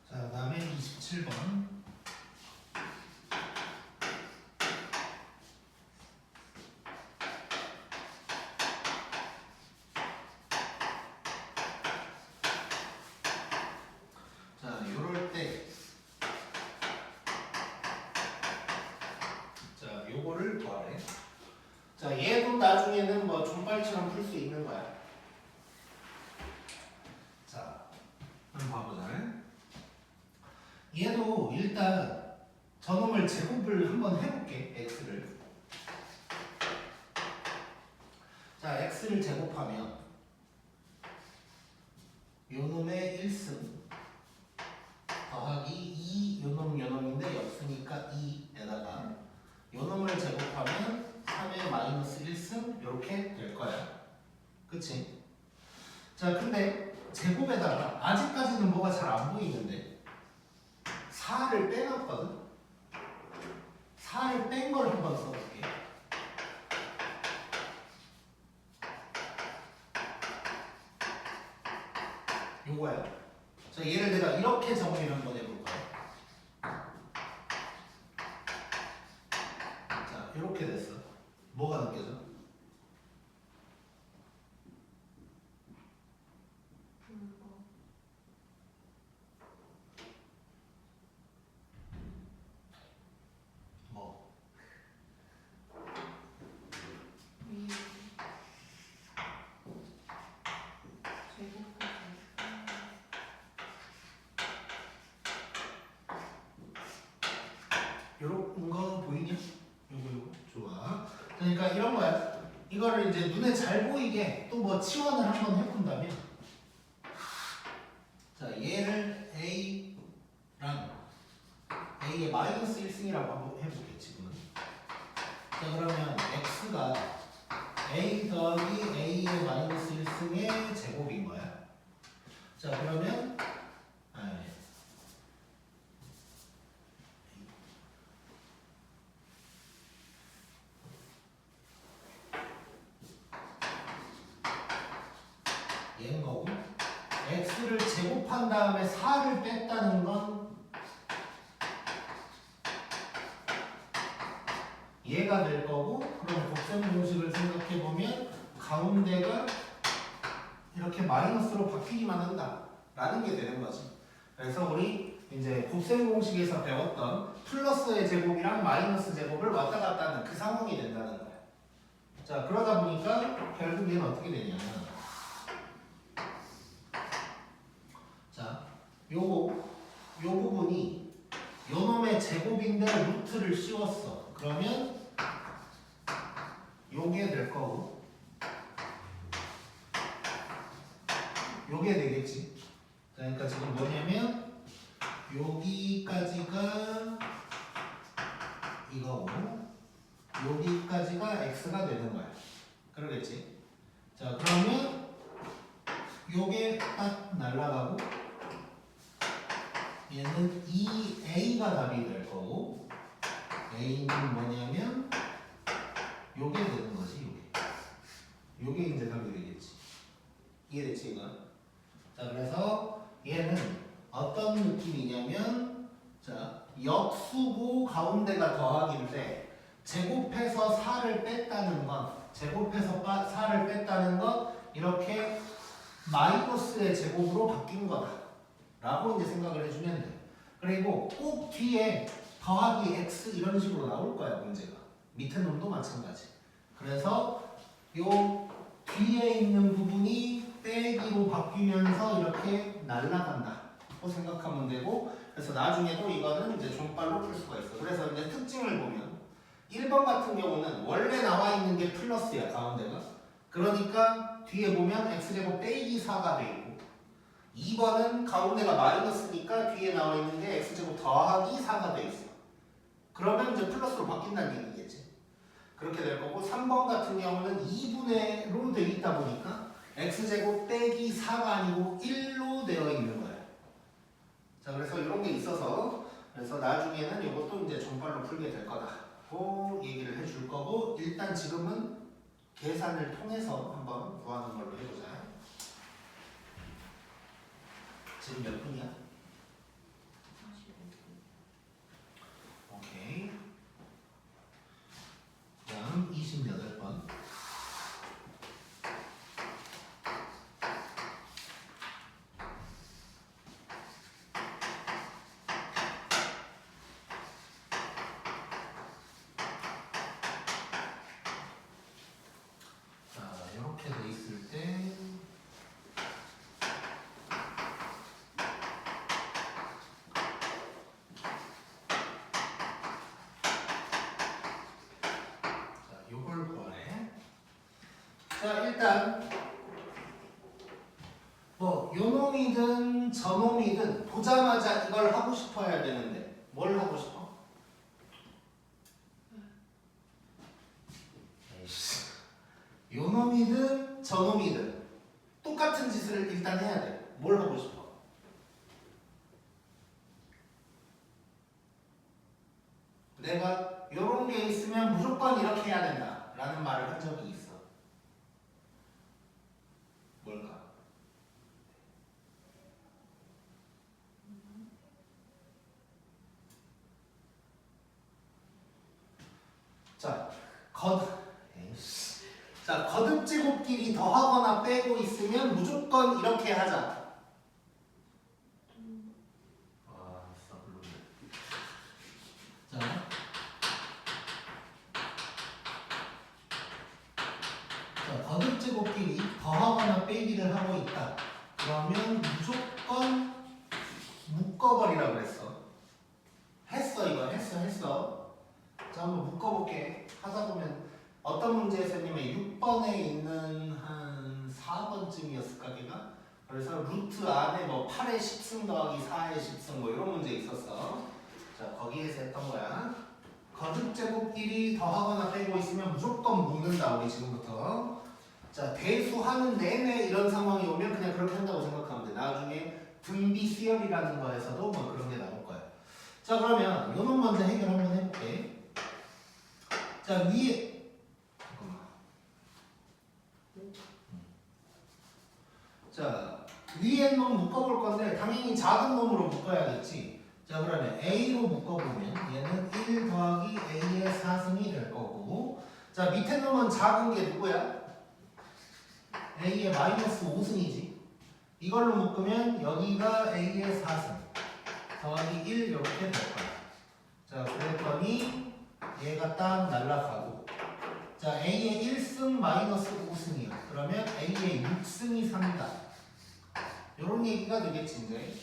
자, 그다음에 27번. 자, 요럴 때 자, 요거를 구하래. 자, 얘도 나중에는 뭐 존발처럼 풀 수 있는 거야. 자, 한번 봐보자. 얘도 일단 저놈을 제곱을 한번 해볼게. x를. 자, x를 제곱하면 요놈의 1승 더하기 2 요놈인데 역수니까 이걸 제곱하면 3의 마이너스 1승 이렇게 될 거야. 그치? 자, 근데 제곱에다가 아직까지는 뭐가 잘 안 보이는데 4를 빼놨거든? 4를 뺀 걸 한번 써볼게. 요거야. 자, 얘를 내가 이렇게 정리를 한번 해볼까요? 자, 이렇게 됐어. 뭐가 느껴져? 뭐? 요런 거 보이냐? 요거 좋아. 그러니까 이런 거야. 이거를 이제 눈에 잘 보이게 또 뭐 치환을 한번 해본다면, 자, 얘를 A랑 A의 마이너스 1승이라고 한번 해볼게 지금은. 자, 그러면 X가 A 더하기 A의 마이너스 1승의 제곱인 거야. 자, 그러면 얘는 거고, x를 제곱한 다음에 4를 뺐다는 건 얘가 될 거고, 그럼 곱셈 공식을 생각해 보면 가운데가 이렇게 마이너스로 바뀌기만 한다 라는 게 되는 거지. 그래서 우리 이제 곱셈 공식에서 배웠던 플러스의 제곱이랑 마이너스 제곱을 왔다 갔다 하는 그 상황이 된다는 거야. 자, 그러다 보니까 결국 얘는 어떻게 되냐, 자, 요 부분이 요 놈의 제곱인데 루트를 씌웠어. 그러면 요게 될 거고, 요게 되겠지. 그러니까 지금 뭐냐면 여기까지가 이거고 여기까지가 x가 되는 거야. 그러겠지. 자, 그러면 요게 딱 날라가고 얘는 2a가 답이 될 거고, a는 뭐냐면 요게 되는 거지. 요게 이제 답이 되겠지. 이해됐지 이건? 자, 그래서 얘는 어떤 느낌이냐면, 자, 역수고 가운데가 더하기인데 제곱해서 4를 뺐다는 건, 제곱해서 4를 뺐다는 건 이렇게 마이너스의 제곱으로 바뀐 거다 라고 이제 생각을 해주면 돼. 그리고 꼭 뒤에 더하기 x 이런 식으로 나올 거야 문제가. 밑에 놈도 마찬가지. 그래서 요 뒤에 있는 부분이 빼기로 바뀌면서 이렇게 날아간다 고 생각하면 되고, 그래서 나중에도 이거는 이제 종빨로 풀 수가 있어. 그래서 이제 특징을 보면 1번 같은 경우는 원래 나와 있는 게 플러스야 가운데가. 그러니까 뒤에 보면 x제곱 빼기 4가 돼 있고, 2번은 가운데가 마이너스니까 뒤에 나와 있는 게 x제곱 더하기 4가 돼 있어. 그러면 이제 플러스로 바뀐다는 얘기겠지. 그렇게 될 거고, 3번 같은 경우는 2분의로 돼 있다 보니까 x제곱 빼기 4가 아니고 1로 되어 있는 거야. 자, 그래서 이런 게 있어서, 그래서 나중에는 이것도 이제 종빨로 풀게 될 거다고 얘기를 해줄 거고, 일단 지금은 계산을 통해서 한번 구하는 걸로 해보자. 지금 몇 분이야? 오케이. 그다음 28번. 자, 이렇게 돼 있을 때 요걸 구하래. 자, 일단 뭐 요놈이든 저놈이든 보자마자 이걸 하고 싶어야 되는데 뭘 하고 싶어? 요 놈이든 저 놈이든 똑같은 짓을 일단 해야 돼. 뭘 하고 싶어? 내가 요런 게 있으면 무조건 이렇게 해야 된다 라는 말을 한 적이 있어. 뭘까? 자, 거듭제곱끼리 더하거나 빼고 있으면 무조건 이렇게 하자. 자, 거듭제곱끼리 더하거나 빼기를 하고 있다. 그러면 무조건 묶어버리라 그랬어. 했어 이거 했어. 자 한번 묶어볼게. 하다 보면 어떤 문제에서냐면 6번에 있는 한 4번쯤이었을까 걔가? 그래서 루트 안에 뭐 8의 10승 더하기 4의 10승 뭐 이런 문제 있었어. 자 거기에서 했던 거야. 거듭제곱끼리 더하거나 빼고 있으면 무조건 묶는다 우리 지금부터. 자 대수하는 내내 이런 상황이 오면 그냥 그렇게 한다고 생각하면 돼. 나중에 등비 수열이라는 거에서도 뭐 그런 게 나올 거야. 자 그러면 요놈 먼저 해결 한번 해볼게. 자 위에 자 위에 놈 묶어볼 건데 당연히 작은 놈으로 묶어야겠지. 자 그러면 A로 묶어보면 얘는 1 더하기 A의 4승이 될 거고, 자 밑에 놈은 작은 게 누구야? A의 마이너스 5승이지. 이걸로 묶으면 여기가 A의 4승 더하기 1 이렇게 될 거야. 자 그랬더니 얘가 딱 날라가고, 자 A의 1승 마이너스 5승이야. 그러면 A의 6승이 3이다. 요런 얘기가 되겠지 이제.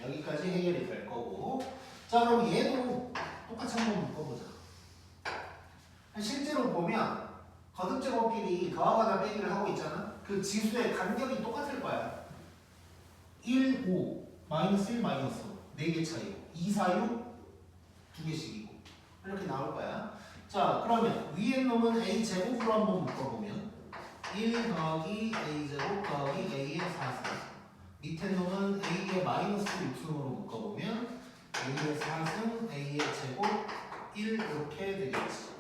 여기까지 해결이 될 거고. 자 그럼 얘도 똑같이 한번 묶어보자. 실제로 보면 거듭제곱끼리 더하거나 빼기를 하고 있잖아. 그 지수의 간격이 똑같을 거야. 1, 5, 마이너스 1, 마이너스 5 4개 차이고 2, 4, 6 2개씩이고 이렇게 나올 거야. 자 그러면 위에 놈은 A제곱으로 한번 묶어보면 1 더하기 A제곱 더하기 A의 4승, 밑에 놈은 A의 마이너스 6승으로 묶어보면 A의 4승 A의 제곱 1 이렇게 되겠지.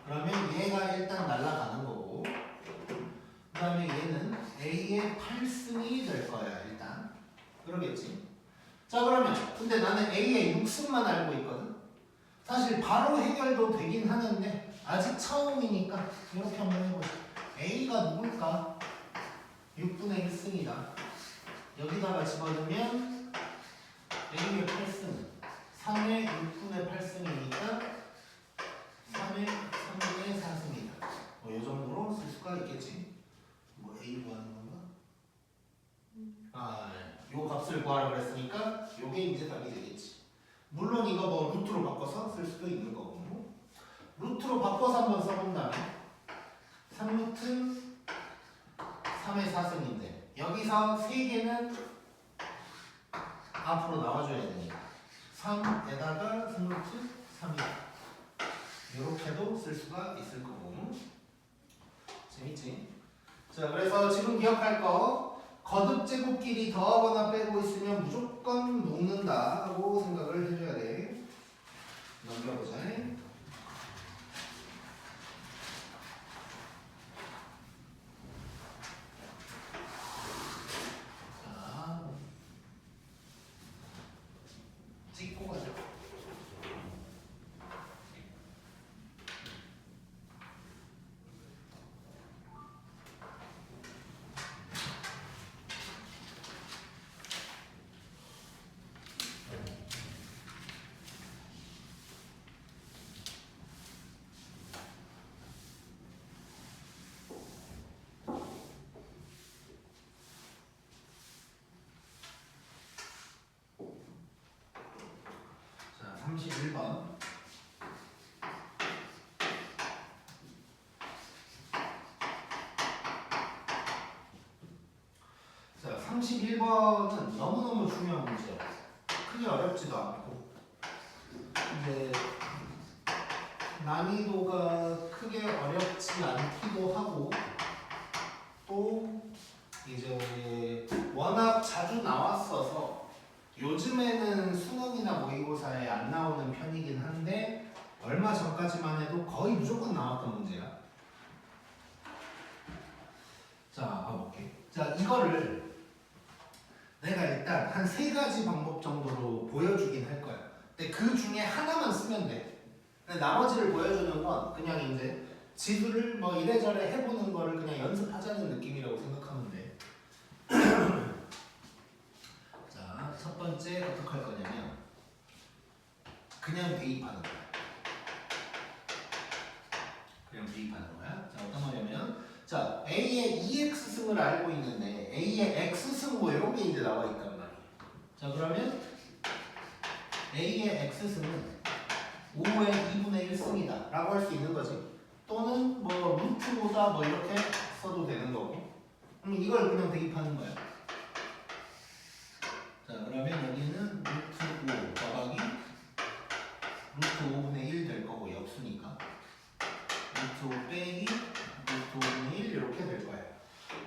그러면 얘가 일단 날아가는 거고, 그 다음에 얘는 A의 8승이 될 거야 일단. 그러겠지. 자 그러면 근데 나는 A의 6승만 알고 있거든. 사실 바로 해결도 되긴 하는데 아직 처음이니까 이렇게 한번 해보자. A가 누굴까? 6분의 1승이다. 여기다가 집어넣으면 A의 8승 3의 6분의 8승이니까 3의 3분의 4승이다. 뭐 이 정도로 쓸 수가 있겠지. 뭐 A 구하는 건가? 요 값을 구하라 그랬으니까 요게 이제 답이 되겠지. 물론 이거 뭐 루트로 바꿔서 쓸 수도 있는 거고. 루트로 바꿔서 한번 써본다면 3루트 3의 4승인데 여기서 3개는 앞으로 나와줘야 되니까 3에다가 3루트 3이다. 이렇게도 쓸 수가 있을 거고. 재밌지? 자 그래서 지금 기억할 거, 거듭제곱끼리 더하거나 빼고 있으면 무조건 묶는다고 생각을 해줘야 돼. 넘겨보자. 자 찍고 가자. 자 31번. 자 31번은 너무너무 중요한 문제야. 크게 어렵지도 않고. 근데 난이도가 크게 어렵지 않기도 하고 또 이제 워낙 자주 나왔어서 요즘에는 수능이나 모의고사에 안 나오는 편이긴 한데 얼마 전까지만 해도 거의 무조건 나왔던 문제야. 자, 봐볼게. 자, 이거를 내가 일단 한 3가지 방법 정도로 보여주긴 할 거야. 근데 그 중에 하나만 쓰면 돼. 근데 나머지를 보여주는 건 그냥 이제 지수를 뭐 이래저래 해보는 거를 그냥 연습하자는 느낌이라고 생각하면 돼. 자, 첫 번째 어떻게 할 거냐면 그냥 대입하는 거야. 그냥 대입하는 거야. 자, 어떤 거냐면 자, A의 2x승을 알고 있는데 A의 x승 뭐 이런 게 이제 나와 있단 말이야. 자, 그러면 A의 x승은 5의 2분의 1승이다 라고 할 수 있는 거지. 또는 뭐 루트보다 뭐 이렇게 써도 되는 거고. 그럼 이걸 그냥 대입하는 거야. 자, 그러면 여기는 루트 5 더하기 루트 5분의 1 될 거고 역수니까 루트 5 빼기 루트 5분의 1 이렇게 될 거야.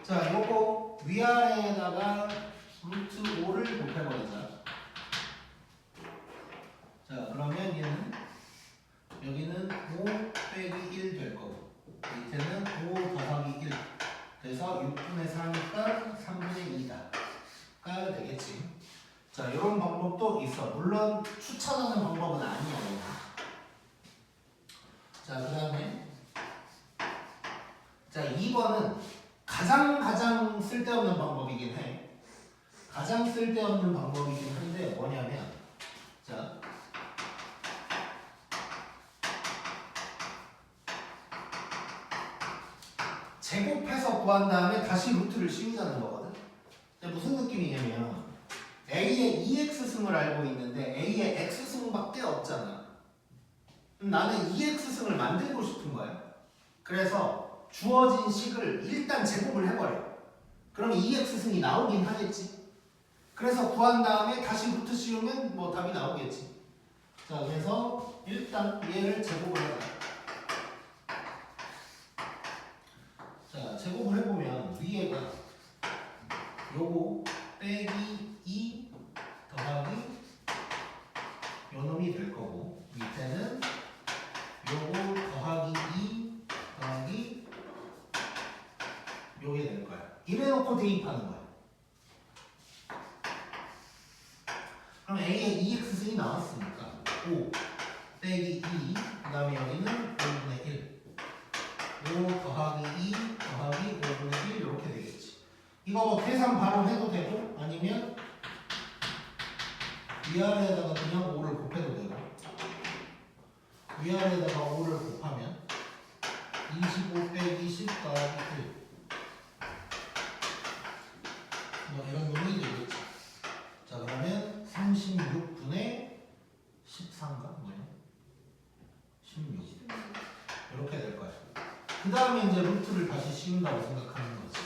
자, 요거 위아래에다가 루트 5를 곱해버리자. 자, 그러면 얘는 여기는 5 빼기 1 될 거고 밑에는 5 더하기 1 그래서 6분의 4니까 3분의 2가 되겠지. 자, 이런 방법도 있어. 물론 추천하는 방법은 아니야. 자, 그 다음에 자, 2번은 가장 쓸데없는 방법이긴 해. 가장 쓸데없는 방법이긴 한데 뭐냐면 자, 제곱해서 구한 다음에 다시 루트를 씌우자는 거거든. 근데 무슨 느낌이냐면 A의 2x승을 알고 있는데 A의 x승밖에 없잖아. 나는 2x승을 만들고 싶은 거야. 그래서 주어진 식을 일단 제곱을 해버려. 그러면 2x승이 나오긴 하겠지. 그래서 구한 다음에 다시 루트 씌우면 뭐 답이 나오겠지. 자, 그래서 일단 얘를 제곱을 해봐. 자, 제곱을 해보면 위에가 요거 빼기 2 더하기 요 놈이 될 거고 밑에는 요거 더하기 2 더하기 요게 될 거야. 이래놓고 대입하는 거야. 그럼 A의 2x승이 나왔으니까 5 빼기 2 그 다음에 여기는 5분의 1 5 더하기 2 더하기 5분의 1 이렇게 되겠지. 이거 뭐 계산 바로 해도 되고 아니면 위아래에다가 그냥 5를 곱해도 되고 위아래에다가 5를 곱하면 25 빼기 10 더하기 1 뭐 이런 놈이 되겠지. 자, 그러면 36분의 13가 뭐냐? 16 이렇게 될 거야. 그 다음에 이제 루트를 다시 씌운다고 생각하는 거지.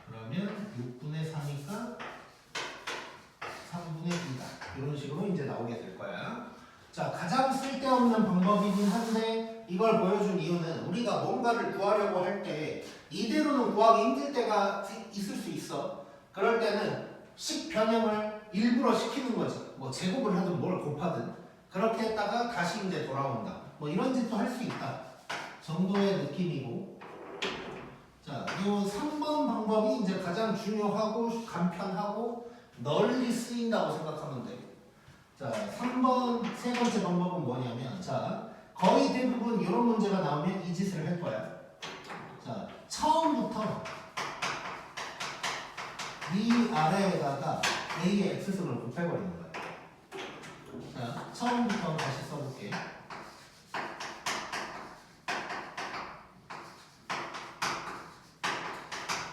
그러면 6분의 4니까 3분의 2다. 이런 식으로 이제 나오게 될 거야. 자, 가장 쓸데없는 방법이긴 한데 이걸 보여준 이유는 우리가 뭔가를 구하려고 할 때 이대로는 구하기 힘들 때가 있을 수 있어. 그럴 때는 식 변형을 일부러 시키는 거지. 뭐 제곱을 하든 뭘 곱하든 그렇게 했다가 다시 이제 돌아온다. 뭐 이런 짓도 할 수 있다 정도의 느낌이고. 자, 이 3번 방법이 이제 가장 중요하고 간편하고 널리 쓰인다고 생각하면 돼. 자, 3번 세 번째 방법은 뭐냐면 자, 거의 대부분 이런 문제가 나오면 이 짓을 할 거야. 자, 처음부터 위 아래에다가 A의 x승을 곱해버리는 거야. 자, 처음부터 다시 써볼게.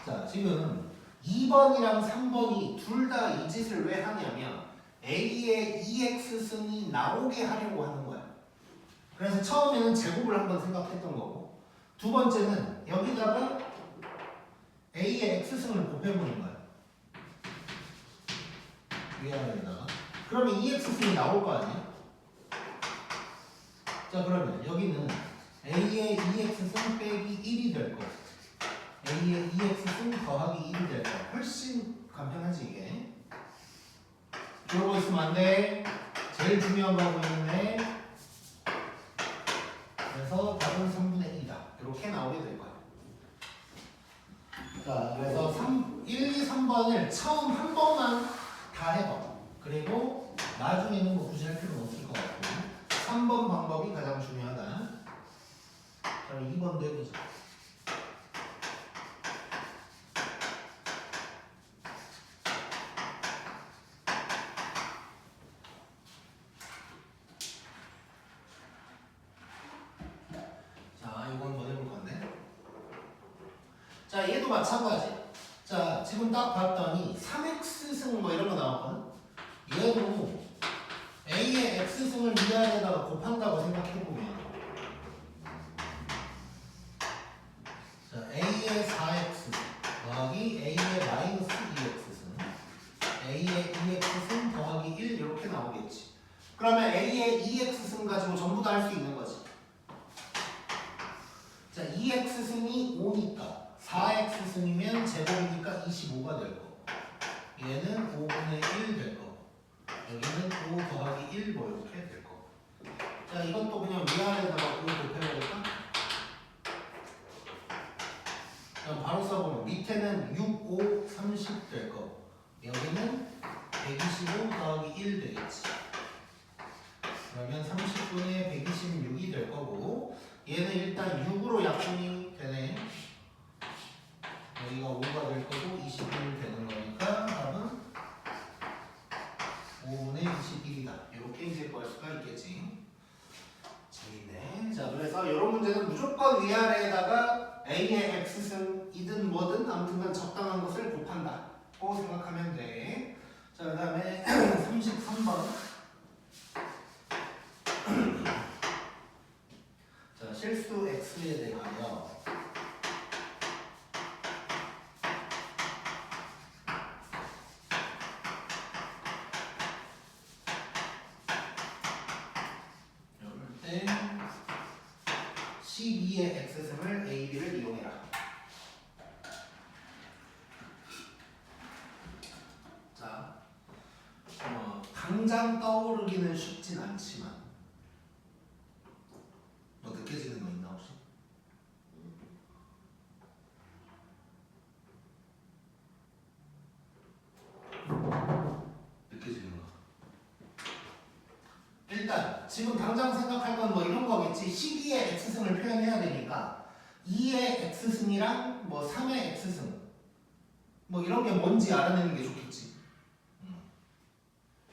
자, 지금 2번이랑 3번이 둘 다 이 짓을 왜 하냐면 A의 2x승이 나오게 하려고 하는 거야. 그래서 처음에는 제곱을 한번 생각했던 거고 두 번째는 여기다가 A의 x승을 곱해보는 거야. 위아래에다가. 그러면 2x승이 나올 거 아니야? 자, 자 그러면 여기는 a의 2x승 빼기 1이 될 거. a의 2x승 더하기 1이 될 거. 훨씬 간편하지 이게. 그러고 있으면 안 돼. 제일 중요한 거 하고 있는데. 그래서 답은 3분의 2다. 이렇게 나오게 될 거야. 자, 그래서 1, 2, 3번을 처음 한 번만 다 해봐. 그리고 나중에는 뭐 굳이 할 필요는 없을 것 같고 3번 방법이 가장 중요하다. 그럼 2번도 해보자. 자, 이건 한번 해볼 건데. 자, 얘도 마찬가지. 자, 지금 딱 봤더니 3x승 뭐 이런 거 나왔거든? 얘도 a의 x승을 위아래다가 곱한다고 생각해보면 자, a의 4x 더하기 a의 마이너스 2x승 a의 2x승 더하기 1 이렇게 나오겠지. 그러면 a의 2x승 가지고 전부 다 할 수 있는 거지. 자, 2x승이 5니까 4x승이면 제곱이니까 25가 될 거고 얘는 5분의 1 될 거고 여기는 5 더하기 1 뭐 이렇게 될 거고. 자, 이것도 그냥 위아래다가 5 곱해버릴까? 그럼 바로 써보면 밑에는 6, 5, 30 될 거고 여기는 125 더하기 1 되겠지. 그러면 30분의 126이 될 거고 얘는 일단 6으로 약분이 되네. 여기가 5가 될 거고 21 되는 거니까 답은 5분의 21이다. 이렇게 이제 구할 수가 있겠지. 재밌네. 자, 그래서 이런 문제는 무조건 위아래에다가 a의 x승이든 뭐든 아무튼간 적당한 것을 곱한다고 생각하면 돼. 자, 그 다음에 33번. 자, 실수 x에 대하여 이럴 때 12의 x승을 a, b를 이용해라. 자, 당장 떠오르기는 쉽진 않지만 뭐 느껴지는 거 있나 혹시? 느껴지는 거. 일단 지금 당장 생각할 건 뭐 이런 거겠지. 12의 x승을 표현해야 되니까 2의 x승이랑 뭐 3의 x승 뭐 이런 게 뭔지 알아내는 게 좋겠지.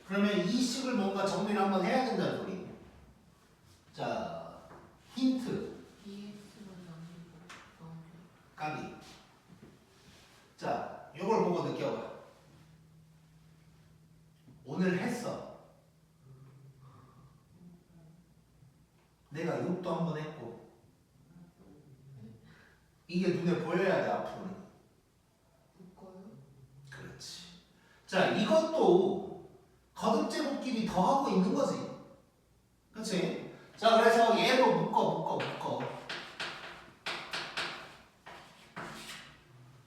그러면 이 식을 뭔가 정리를 한번 해야 된다는 소리. 자, 힌트. EX는 남기고 까비. 자, 요걸 보고 느껴봐. 오늘 했어. 내가 욕도 한번 했고. 이게 눈에 보여야 돼, 앞으로는. 묶어요? 그렇지. 자, 이것도 거듭제곱끼리 더하고 있는 거지. 그렇지? 자, 그래서 얘도 묶어.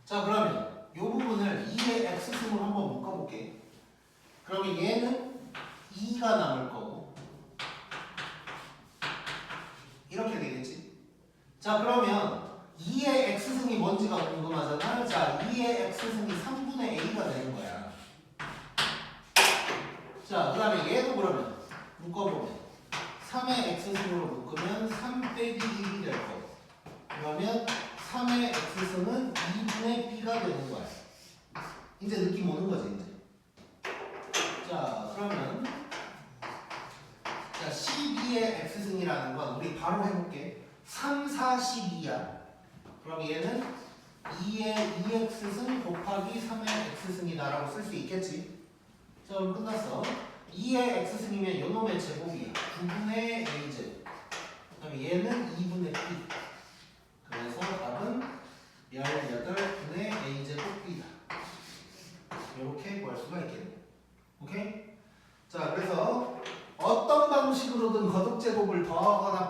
자, 그러면 이 부분을 2의 x승으로 한번 묶어볼게. 그러면 얘는 2가 남을 거고 이렇게 되겠지. 자, 그러면 2의 x승이 뭔지가 궁금하잖아. 자, 2의 x승이 3분의 a가 되는 거야. 자, 그 다음에 얘도 그러면 묶어보면 3의 x승으로 묶으면 3 빼기 1이 될 거고 그러면 3의 x승은 2분의 b가 되는 거야. 이제 느낌 오는 거지 이제. 자, 그러면 자 12의 x승이라는 건 우리 바로 해볼게. 3, 4, 12야. 그럼 얘는 2의 2x승 곱하기 3의 x승이다라고 쓸 수 있겠지. 자, 그럼 끝났어. 2의 x승이면 요놈의 제곱이야. 9분의 a제곱. 그다음에 얘는 2분의 b. 그래서 답은 18분의 a제곱 b다. 이렇게 구할 수가 있겠네. 오케이? 자, 그래서 어떤 방식으로든 거듭제곱을 더하거나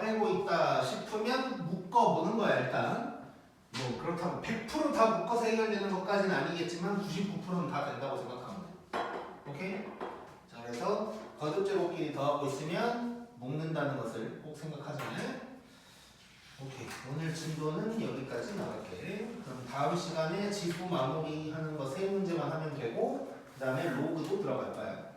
뭐 그렇다고 100%다 묶어서 해결되는 것까지는 아니겠지만 99%는 다 된다고 생각하면 돼. 오케이? 자, 그래서 거듭 제곱끼리 더하고 있으면 묶는다는 것을 꼭 생각하자네. 오케이. 오늘 진도는 여기까지 나갈게. 그럼 다음 시간에 지수 마무리하는 거 세 문제만 하면 되고 그 다음에 로그도 들어갈 거야.